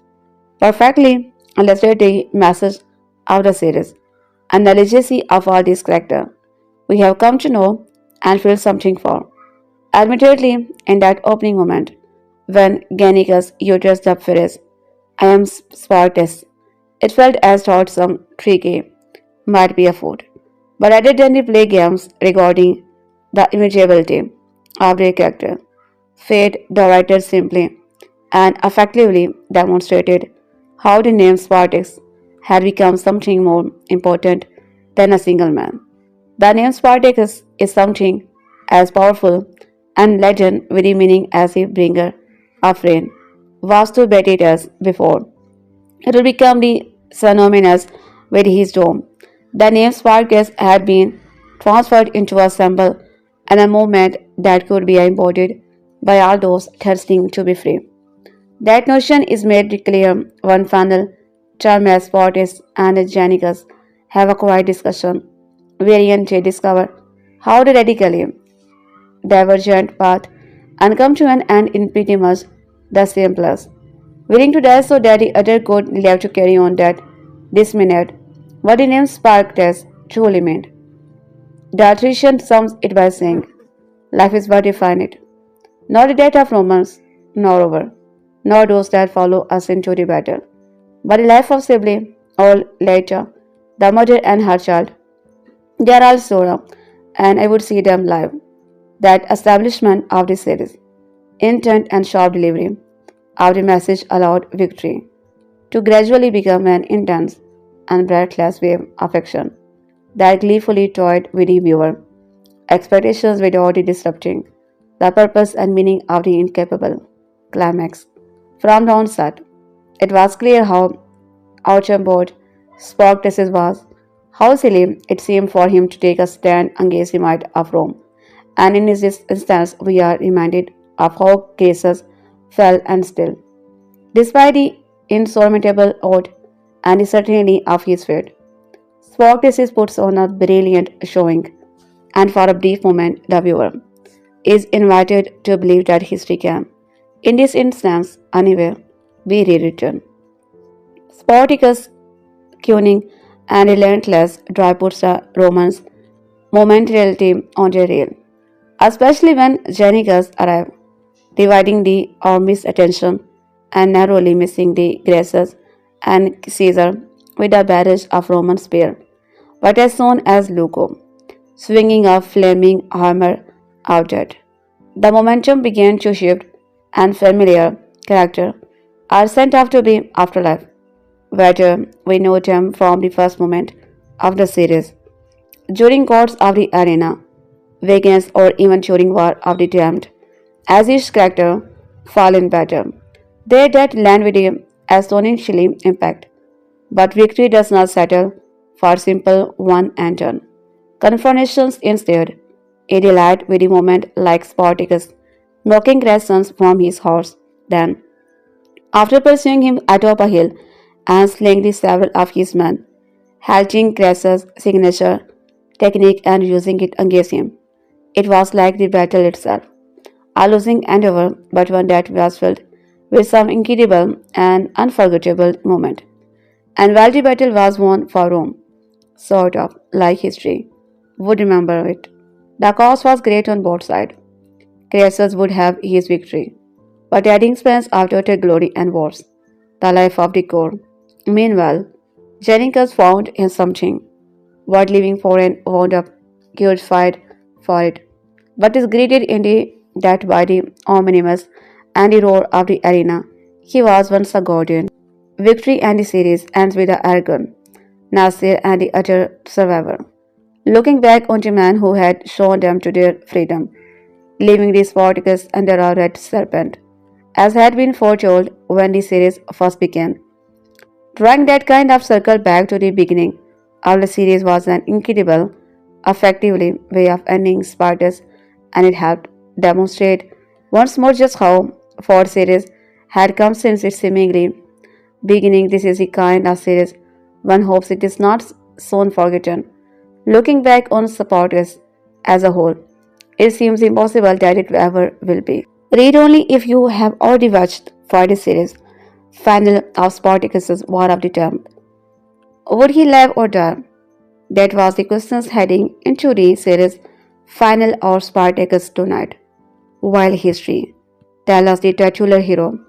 perfectly illustrate the message of the series and the legacy of all these characters we have come to know and feel something for. Admittedly, in that opening moment, when Gannicus utters the phrase, I am Spartacus, it felt as though some tricky might be afoot. But rather than the play games regarding the immutability of their character, Fate, the writer, simply and effectively demonstrated how the name Spartacus had become something more important than a single man. The name Spartacus is something as powerful and legend with the meaning as a bringer of rain was to Batiatus before. It will become the synonymous with his dome. The name Spartacus had been transferred into a symbol and a movement that could be embodied by all those thirsting to be free. That notion is made clear one final term as Spartacus and Janicus have a quiet discussion wherein they discover how the radically divergent path and come to an end in pretty much the same place. Willing to die so that the other could live to carry on that this minute what the name Spartacus truly meant. The Thracian sums it by saying, life is what define it, not the death of Romans, nor over, nor those that follow us into the battle, but the life of Sibyl, or later, the mother and her child. They are all Sora, and I would see them live. That establishment of the series, intent and sharp delivery of the message allowed victory to gradually become an intense and breathless wave of action that gleefully toyed with the viewer, expectations without disrupting the purpose and meaning of the incapable climax from the onset. It was clear how outboard Spartacus was, how silly it seemed for him to take a stand against the might of Rome. And in this instance, we are reminded of how cases fell and still. Despite the insurmountable odds and the certainty of his fate, Spartacus puts on a brilliant showing, and for a brief moment, the viewer is invited to believe that history can, in this instance, anyway, be rewritten. Spartacus' cunning and relentless drive puts the Romans momentarily on their rail, especially when Gernicus arrives, dividing the army's attention and narrowly missing the Gracchus and Caesar with a barrage of Roman spear. But as soon as Luco, swinging a flaming hammer, outed, the momentum began to shift, and familiar characters are sent off to the afterlife, whether we know them from the first moment of the series, during courts of the arena, weekends, or even during war of the damned, as each character fall in battle. Their death land with a astonishing impact, but victory does not settle for simple one and done. Confrontations instead, a delight with a moment like Spartacus knocking Crescens from his horse, then, after pursuing him atop a hill and slaying the several of his men, halting Crescens' signature technique and using it against him. It was like the battle itself, a losing endeavor, but one that was filled with some incredible and unforgettable moment. And while the battle was won for Rome, sort of like history, would remember it. The cost was great on both sides. Crassus would have his victory, but adding spends after utter glory and wars, the life of the core. Meanwhile, Gernicus found in something worth living for and wound up crucified for it, but is greeted in the death by the ominous and the roar of the arena. He was once a guardian. Victory and the series ends with the arrogant Nasir and the utter survivor, looking back on the man who had shown them to their freedom, leaving the Spartacus under a red serpent, as had been foretold when the series first began. Drawing that kind of circle back to the beginning of the series was an incredible, effectively way of ending Spartacus, and it helped demonstrate once more just how far series had come since its seemingly beginning. This is the kind of series one hopes it is not soon forgotten. Looking back on Spartacus as a whole, it seems impossible that it ever will be. Read only if you have already watched for the series final of Spartacus' War of the Term. Would he live or die? That was the questions heading into the series final of Spartacus tonight. While history tells us the titular hero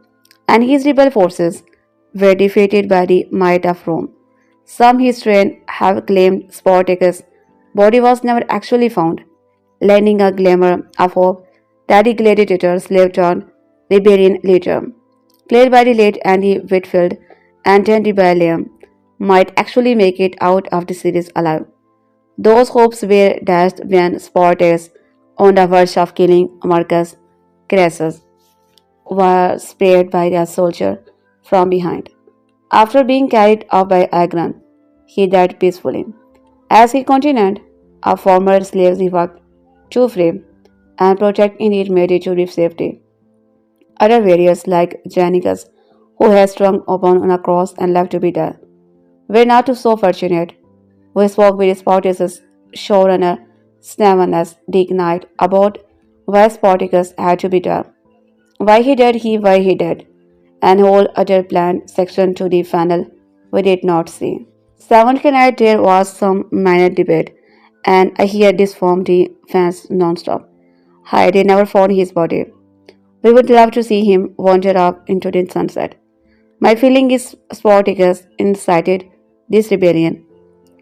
and his rebel forces were defeated by the might of Rome, some historians have claimed Spartacus' body was never actually found, lending a glimmer of hope that the gladiators lived on rebellion later, played by the late Andy Whitfield and Andy Baliam, might actually make it out of the series alive. Those hopes were dashed when Spartacus, on the verge of killing Marcus Crassus, was sprayed by a soldier from behind. After being carried off by Agron, he died peacefully. As he continued, a former slave he worked to free and protect in it made it to safety. Other warriors like Janicus, who had strung upon a cross and left to be dead, were not so fortunate. We spoke with Spartacus' showrunner Snavanus the Knight about why Spartacus had to be dead, why he did, and whole other planned section to the final we did not see. Seventh night there was some minor debate, and I hear this from the fans non-stop. Hi, they never found his body. We would love to see him wander off into the sunset. My feeling is Spartacus incited this rebellion.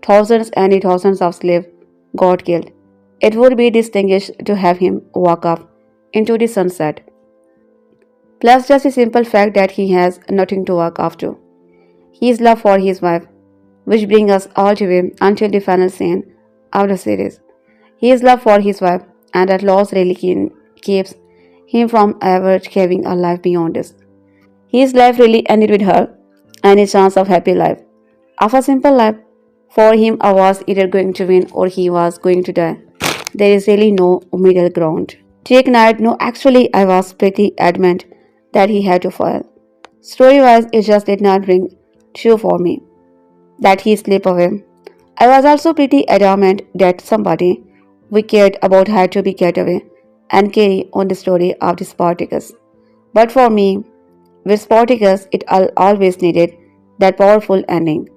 Thousands and thousands of slaves got killed. It would be distinguished to have him walk off into the sunset. Plus just the simple fact that he has nothing to walk off to. His love for his wife, which brings us all the way until the final scene of the series. His love for his wife and that loss really keeps him from ever having a life beyond this. His life really ended with her, any chance of happy life. Of a simple life, for him I was either going to win or he was going to die. There is really no middle ground. Jake Knight, no, actually, I was pretty adamant that he had to fall. Story wise, it just did not ring true for me that he slipped away. I was also pretty adamant that somebody we cared about had to be get away and carry on the story of the Spartacus. But for me, with Spartacus, it always needed that powerful ending,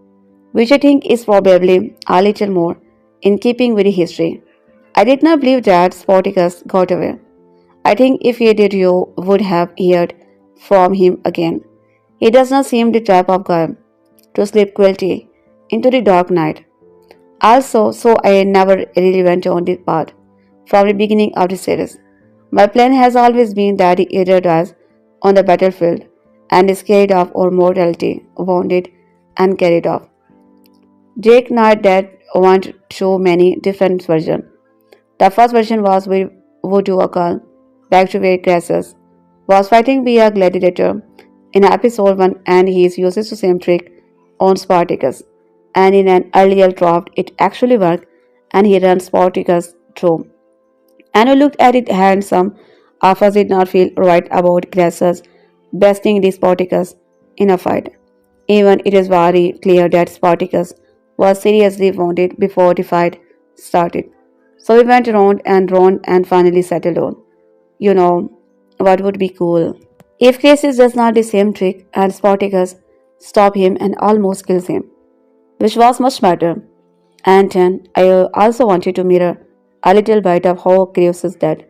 which I think is probably a little more in keeping with the history. I did not believe that Spartacus got away. I think if he did, you would have heard from him again. He does not seem the type of guy to slip quietly into the dark night. Also, so I never really went on this path from the beginning of the series. My plan has always been that he either dies on the battlefield and is carried off or mortality, wounded and carried off. Jake Knight that want so many different versions. The first version was we would do a call back to where Crassus was fighting via gladiator in episode 1 and he uses the same trick on Spartacus. And in an earlier draft it actually worked and he runs Spartacus through. And we looked at it handsome of us did not feel right about Crassus besting the Spartacus in a fight. Even it is very clear that Spartacus was seriously wounded before the fight started. So we went round and finally settled on. You know what would be cool? If Crassus does not the same trick and Spartacus stop him and almost kills him, which was much better. And then I also wanted to mirror a little bit of how Crassus dead.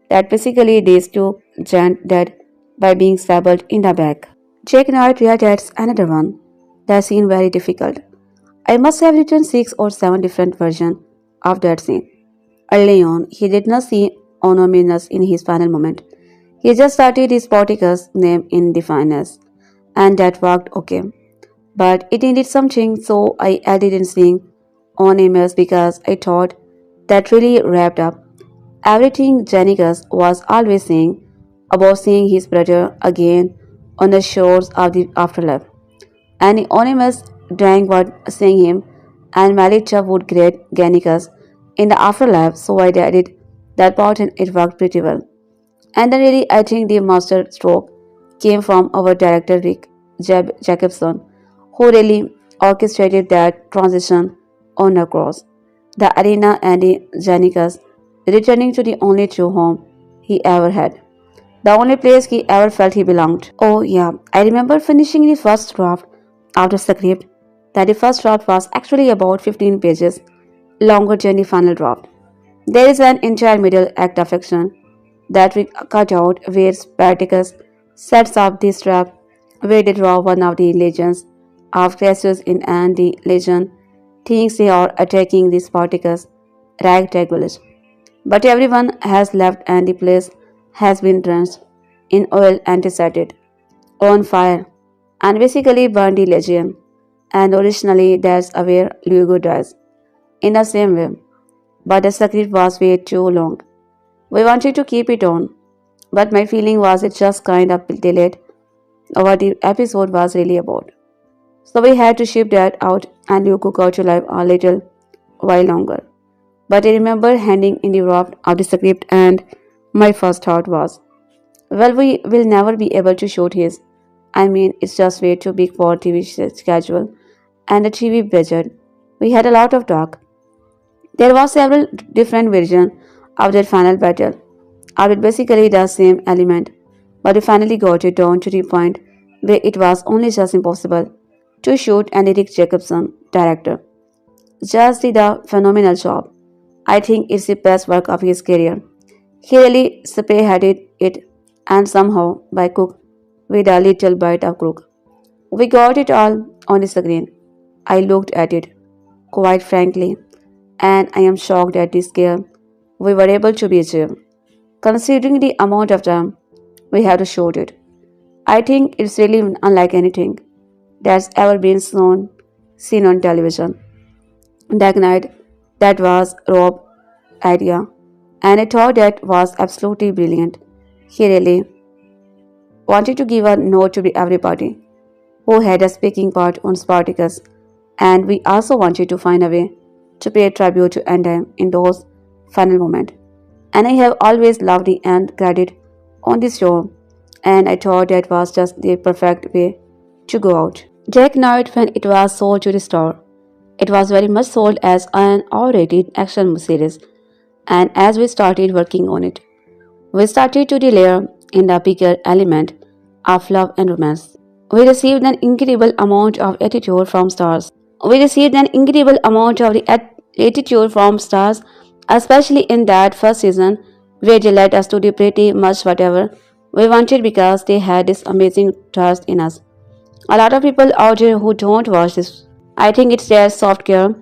That basically these two giant dead by being stabbed in the back. Jake Knight reacts another one. That scene very difficult. I must have written 6 or 7 different versions of that scene. Early on, he did not see ominous in his final moment. He just started his Spartacus name in defiance, and that worked okay. But it needed something, so I added in seeing ominous because I thought that really wrapped up everything Janicus was always saying about seeing his brother again on the shores of the afterlife. And Onimus drank what seeing him and Malicha would greet Gannicus in the afterlife, so I added that part and it worked pretty well. And then really I think the master stroke came from our director Rick Jacobson, who really orchestrated that transition on the cross. The arena and the Janicus returning to the only true home he ever had. The only place he ever felt he belonged. Oh yeah, I remember finishing the first draft of the script that the first draft was actually about 15 pages longer than the final draft. There is an entire middle act of action that we cut out where Spartacus sets up this trap where they draw one of the legions of Crassus in and the legion thinks they are attacking the Spartacus ragtag village. But everyone has left and the place has been drenched in oil and set it on fire and basically burned the legion. And originally that's where Lugo dies. In the same way. But the script was way too long. We wanted to keep it on. But my feeling was it just kind of delayed what the episode was really about. So we had to ship that out and Lugo got to live a little while longer. But I remember handing in the draft of the script and my first thought was, well, we will never be able to shoot his. I mean, it's just way too big for TV schedule and the TV budget. We had a lot of talk. There was several different versions of that final battle. Of it basically the same element, but we finally got it down to the point where it was only just impossible to shoot and Eric Jacobson, director. Just did a phenomenal job. I think it's the best work of his career. He really spearheaded it and somehow by Cook with a little bite of crook. We got it all on the screen. I looked at it, quite frankly, and I am shocked at the scale we were able to achieve. Considering the amount of time we had to shoot it, I think it's really unlike anything that's ever been seen on television. That night, that was Rob's idea, and I thought that was absolutely brilliant. He really wanted to give a note to everybody who had a speaking part on Spartacus, and we also wanted to find a way to pay tribute to Endtime in those final moments. And I have always loved the end credit on this show, and I thought that was just the perfect way to go out. Jack knew it when it was sold to the store. It was very much sold as an R-rated action series, and as we started working on it, we started to layer in the bigger element of love and romance. We received an incredible amount of attitude from stars. We received an incredible amount of the attitude from stars, especially in that first season, where they let us to do pretty much whatever we wanted because they had this amazing trust in us. A lot of people out there who don't watch this, I think it's their soft care,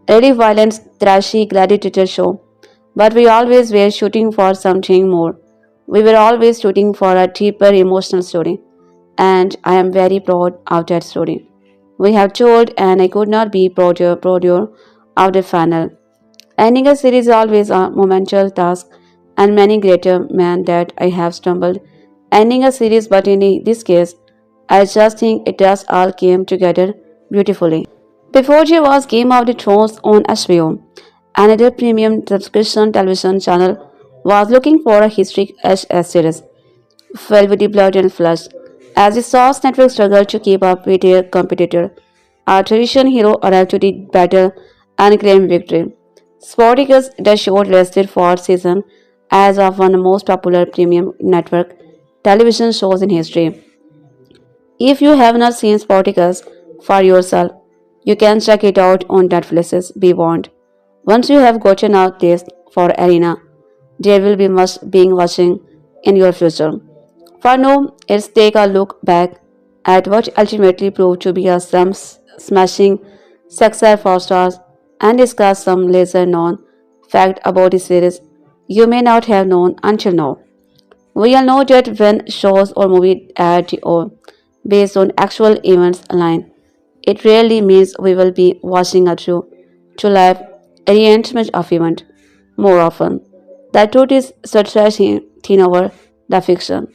really violent, thrashy gladiator show. But we always were shooting for something more. We were always shooting for a deeper emotional story, and I am very proud of that story. We have told, and I could not be prouder of the final. Ending a series is always a monumental task, and many greater men that I have stumbled ending a series, but in this case, I just think it just all came together beautifully. Before there was Game of the Thrones on HBO, another premium subscription television channel was looking for a history series filled with the blood and flesh. As the Source Network struggled to keep up with their competitor, our Thracian hero arrived to the battle and claimed victory. Spartacus, the show lasted for season as of one of the most popular premium network television shows in history. If you have not seen Spartacus for yourself, you can check it out on Netflix's Be Warned. Once you have gotten a taste for Arena, there will be much being watching in your future. For now, let's take a look back at what ultimately proved to be a smashing success for stars and discuss some lesser known fact about the series you may not have known until now. We all know that when shows or movies add or based on actual events align, it rarely means we will be watching a true to life reenactment of event more often. The truth is stretching thin over the fiction.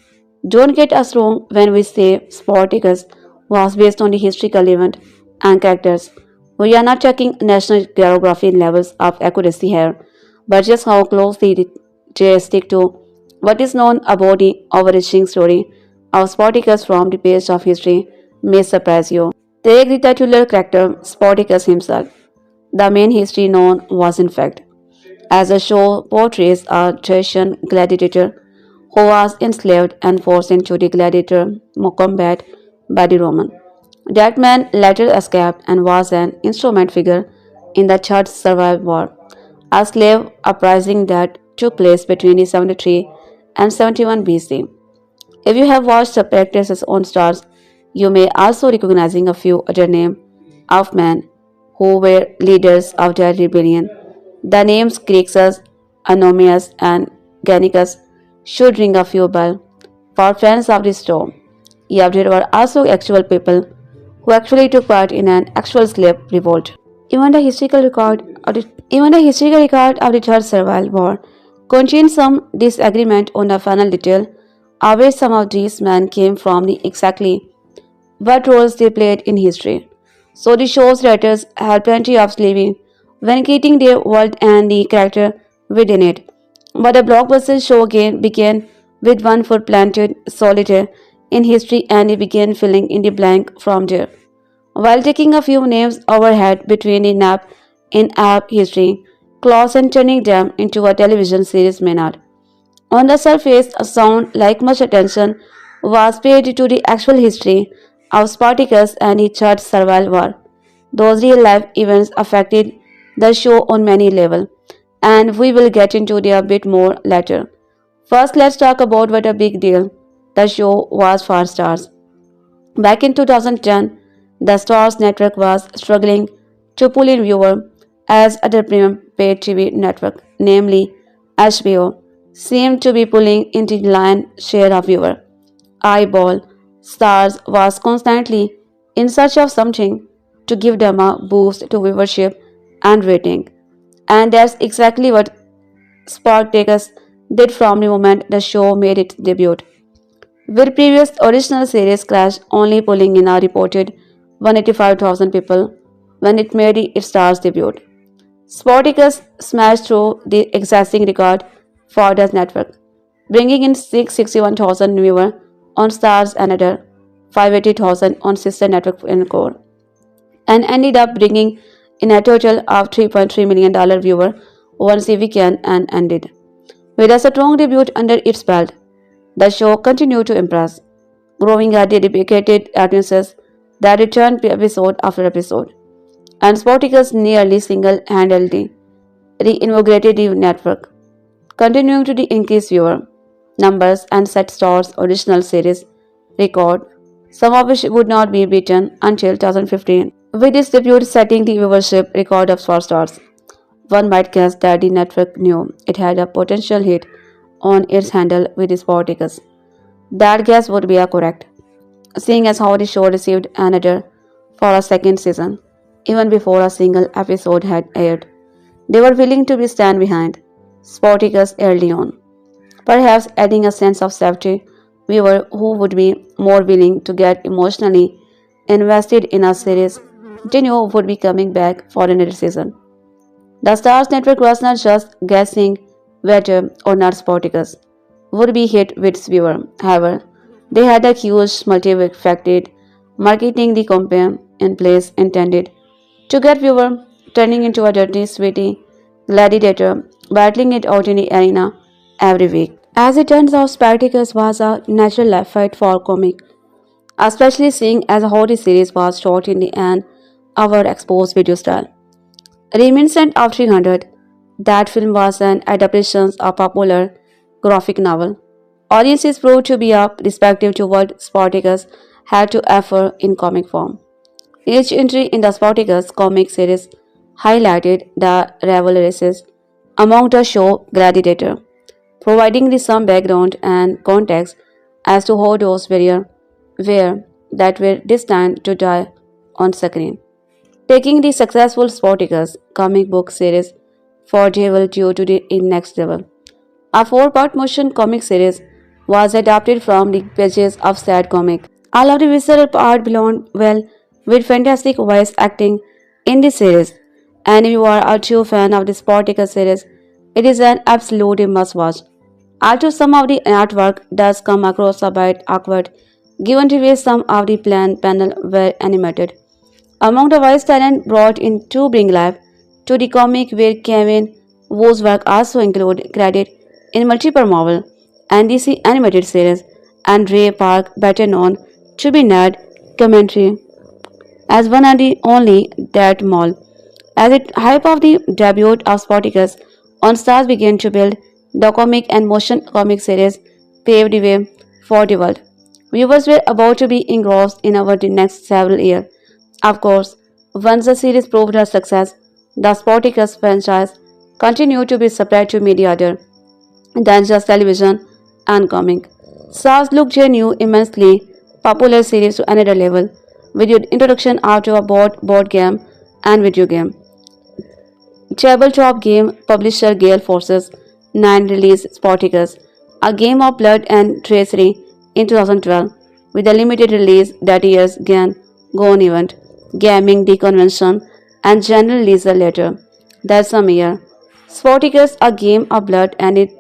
Don't get us wrong when we say Spartacus was based on the historical event and characters. We are not checking national geography levels of accuracy here, but just how closely they stick to what is known about the overarching story of Spartacus from the page of history may surprise you. Take the titular character Spartacus himself. The main history known was in fact, as the show portrays a Thracian gladiator who was enslaved and forced into the gladiator combat by the Roman. That man later escaped and was an instrument figure in the Third Survival War, a slave uprising that took place between the 73 and 71 BC. If you have watched the practices on stars, you may also recognizing a few other names of men who were leaders of that rebellion. The names Crixus, Anomius, and Gannicus should ring a few bells for fans of the storm. Yet there were also actual people who actually took part in an actual slave revolt. Even the historical record of the, Even the historical record of the Third Survival War contains some disagreement on the final detail of where some of these men came from exactly what roles they played in history. So the show's writers had plenty of living when creating their world and the character within it. But the blockbuster show again began with one foot planted solitaire in history and it began filling in the blank from there. While taking a few names overhead between the nap in app history, clause and turning them into a television series may not. On the surface, a sound like much attention was paid to the actual history of Spartacus and the Third Survival War. Those real life events affected the show on many levels, and we will get into it a bit more later. First, let's talk about what a big deal the show was for stars. Back in 2010, the Starz network was struggling to pull in viewers as other premium paid TV network, namely HBO, seemed to be pulling into the lion's share of viewer. Eyeball Stars was constantly in search of something to give them a boost to viewership and rating. And that's exactly what Spartacus did from the moment the show made its debut. With previous original series crashed only pulling in a reported 185,000 people when it made its Starz debut. Spartacus smashed through the existing record for the network, bringing in 661,000 viewers on Starz and another 580,000 on sister network Encore, and ended up bringing in a total of $3.3 million viewer once the weekend and ended. With a strong debut under its belt, the show continued to impress, growing a dedicated audiences that returned episode after episode, and Spartacus nearly single-handedly reinvigorated the network, continuing to increase viewer numbers and set Starz' original series record, some of which would not be beaten until 2015, with its debut setting the viewership record of Starz. One might guess that the network knew it had a potential hit on its handle with Spartacus. That guess would be correct, seeing as how the show received another for a second season, even before a single episode had aired. They were willing to be stand behind Spartacus early on, perhaps adding a sense of safety viewer who would be more willing to get emotionally invested in a series they knew would be coming back for another season. The Starz network was not just guessing whether or not Spartacus would be hit with its viewer. However, they had a huge multi-faceted marketing the campaign in place intended to get viewer turning into a dirty, sweaty gladiator battling it out in the arena every week. As it turns out, Spartacus was a natural life fight for comic, especially seeing as how the series was shot in the an hour exposed video style. Reminiscent of 300, that film was an adaptation of a popular graphic novel. Audiences proved to be up respective to what Spartacus had to offer in comic form. Each entry in the Spartacus comic series highlighted the rivalries among the show gladiator, providing the some background and context as to how those were that were destined to die on screen, taking the successful Spartacus comic book series for Devil due to the next level. A four-part motion comic series was adapted from the pages of Sad Comic. All of the visceral part belonged well with fantastic voice acting in the series. And if you are a true fan of the Spartacus series, it is an absolute must-watch. Although some of the artwork does come across a bit awkward, given the way some of the panel were animated. Among the voice talent brought in to bring life to the comic were Kevin, whose work also include credit in multiple Marvel and DC animated series, and Ray Park, better known to be Nerd commentary as one and the only that mall. As the hype of the debut of Spartacus on Stars began to build, the comic and motion comic series paved the way for the world. Viewers were about to be engrossed in over the next several years. Of course, once the series proved her success, the Spartacus franchise continued to be separate to media other than just television and comic. Stars looked a new, immensely popular series to another level, with the introduction after a board game and video game. Tabletop game publisher Gale Forces 9 released Spartacus, a game of blood and treachery in 2012, with a limited release that year's Gone event, gaming the convention, and general release later that same year. Spartacus, a game of blood and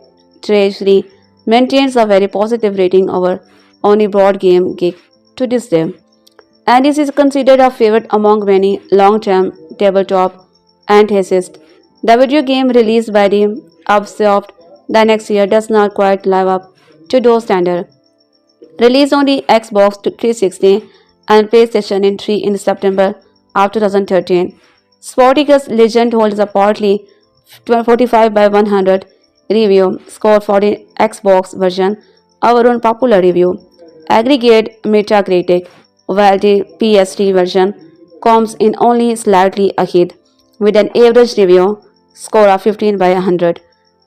treachery, maintains a very positive rating over on the board game geek to this day, and this is considered a favorite among many long-term tabletop enthusiasts. The video game released by the Ubisoft the next year does not quite live up to those standards. Released on the Xbox 360 and PlayStation 3 in September of 2013, Spartacus Legend holds a partly 45 by 100 review score for the Xbox version, our own popular review. Aggregate Metacritic, while the PS3 version comes in only slightly ahead, with an average review score of 15 by 100.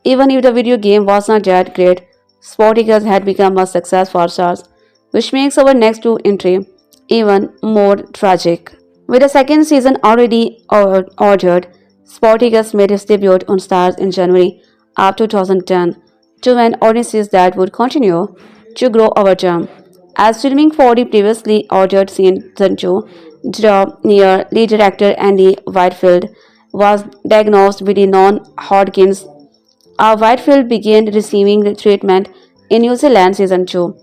Even if the video game was not that great, Spartacus had become a success for Starz, which makes our next two entry even more tragic. With the second season already ordered, Spartacus made his debut on Starz in January of 2010 to an audiences that would continue to grow over time. As filming for the previously ordered season 2 drop near, lead director Andy Whitfield was diagnosed with a non-Hodgkin's. Whitefield began receiving the treatment in New Zealand season 2.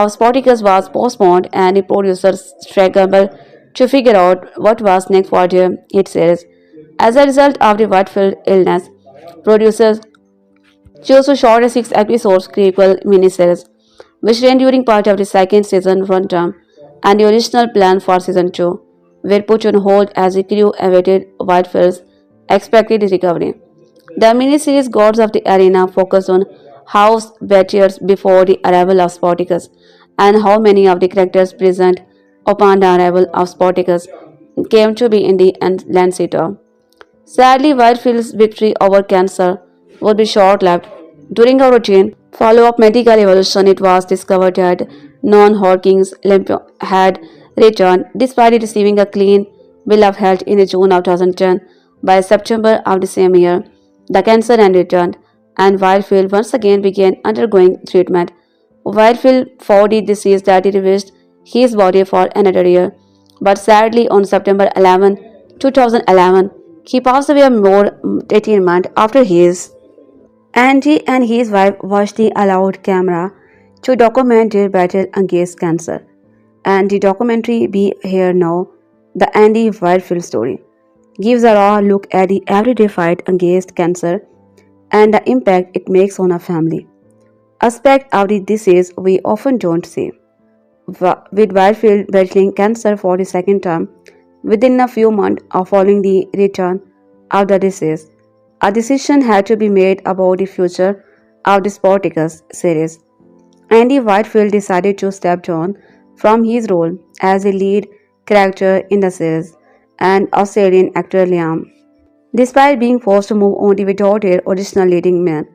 Spartacus was postponed and the producers struggled to figure out what was next for the hit series. As a result of the Whitefield illness, producers chose to short a 6 episode prequel miniseries, which ran during part of the second season runtime, and the original plan for season 2 were put on hold as the crew awaited Whitefield's expected recovery. The miniseries Gods of the Arena focused on House Batiatus before the arrival of Spartacus and how many of the characters present upon the arrival of Spartacus came to be in the Lancet. Sadly, Whitefield's victory over cancer would be short-lived. During a routine follow-up medical evaluation, it was discovered that non-Hodgkin's lymphoma had returned despite receiving a clean bill of health in June of 2010. By September of the same year, the cancer had returned, and Whitefield once again began undergoing treatment. Whitefield fought the disease that ravaged his body for another year, but sadly on September 11, 2011, he passed away more 18 months after his. Andy and his wife watched the allowed camera to document their battle against cancer. And the documentary Be Here Now, the Andy Whitefield story, gives a raw look at the everyday fight against cancer and the impact it makes on a family. Aspect of the disease we often don't see. With Whitefield battling cancer for the second time within a few months of following the return of the disease, a decision had to be made about the future of the Spartacus series. Andy Whitefield decided to step down from his role as a lead character in the series, and Australian actor Liam. Despite being forced to move on without their original leading man,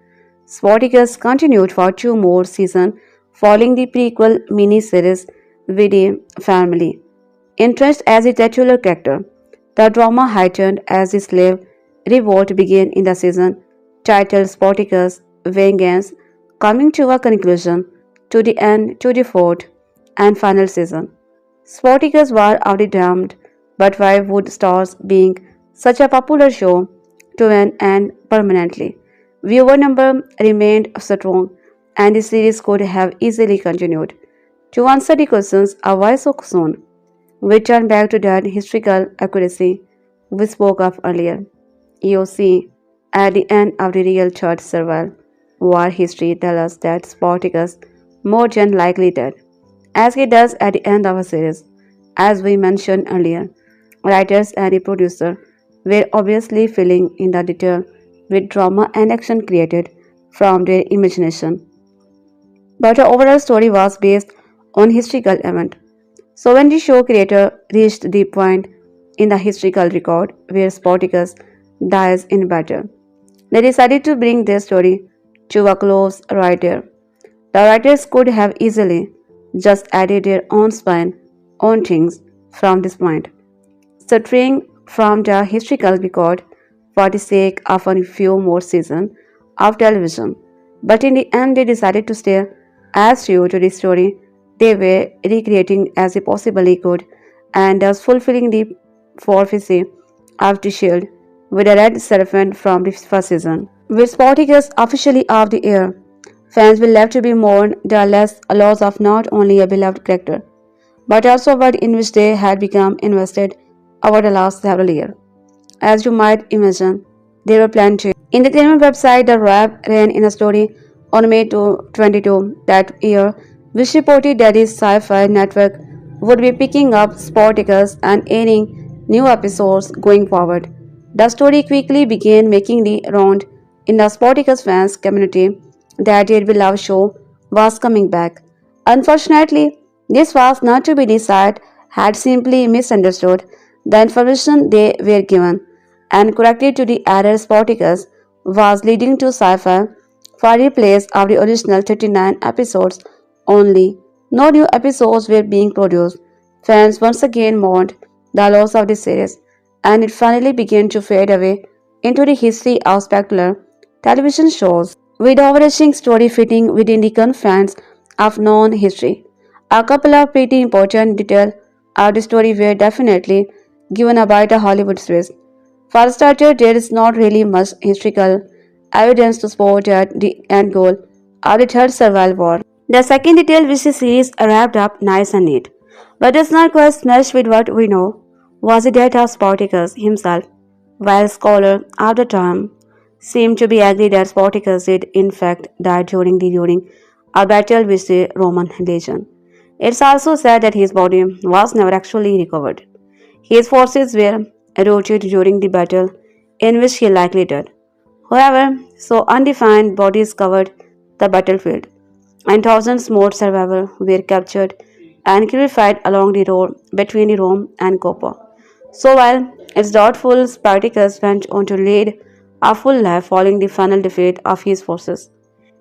Spartacus continued for 2 more seasons following the prequel miniseries with a family. Interest as a titular character, the drama heightened as the slave revolt began in the season titled Spartacus Vengeance, coming to a conclusion to the end to the fourth and final season. Spartacus War of the Damned, but why would Starz being such a popular show to an end permanently? Viewer number remained strong and the series could have easily continued. To answer the questions of why so soon, we turn back to that historical accuracy we spoke of earlier. You see, at the end of the real church survival, war history tells us that Spartacus more than likely dead, as he does at the end of a series. As we mentioned earlier, writers and the producer were obviously filling in the detail with drama and action created from their imagination. But the overall story was based on historical event. So when the show creator reached the point in the historical record where Spartacus dies in battle, they decided to bring their story to a close right there. The writers could have easily just added their own spin on things from this point, straying from the historical record for the sake of a few more seasons of television. But in the end, they decided to stay as true to the story they were recreating as they possibly could, and thus fulfilling the prophecy of the shield with a red serpent from the first season. With Spartacus officially off the air, fans will left to be mourn the loss of not only a beloved character, but also what in which they had become invested over the last several years. As you might imagine, there were plenty. In the entertainment website, The Wrap ran in a story on May 22 that year, which reported that its sci-fi network would be picking up Spartacus and airing new episodes going forward. The story quickly began making the round in the Spartacus fans community that their beloved show was coming back. Unfortunately, this was not to be decided, had simply misunderstood the information they were given and corrected to the error Spartacus was leading to sci-fi for replays of the original 39 episodes only. No new episodes were being produced. Fans once again mourned the loss of the series, and it finally began to fade away into the history of spectacular television shows, with the overarching story fitting within the confines of known history. A couple of pretty important details of the story were definitely given about a Hollywood twist. For starters, there is not really much historical evidence to support that the end goal of the Third Survival War. The second detail which the series wrapped up nice and neat, but does not quite smash with what we know, was the death of Spartacus himself, while scholars of the time seem to be agreed that Spartacus did in fact die during a battle with the Roman legion. It's also said that his body was never actually recovered. His forces were routed during the battle in which he likely died. However, so undefined bodies covered the battlefield, and thousands more survivors were captured and crucified along the road between Rome and Coppa. So while it's doubtful Spartacus went on to lead a full life following the final defeat of his forces,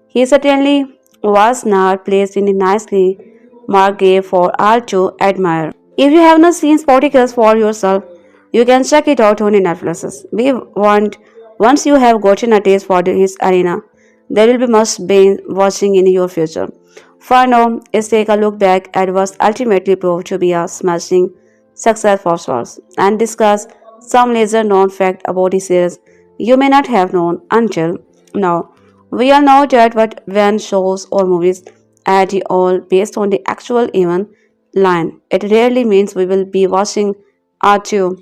he certainly was not placed in a nicely marked grave for all to admire. If you have not seen Spartacus for yourself, you can check it out on Netflix. We want once you have gotten a taste for his arena, there will be much binge watching in your future. For now, let's take a look back at what ultimately proved to be a smashing success for Starz and discuss some lesser known fact about the series you may not have known until now. We all know that what when shows or movies at all based on the actual event line, it rarely means we will be watching R2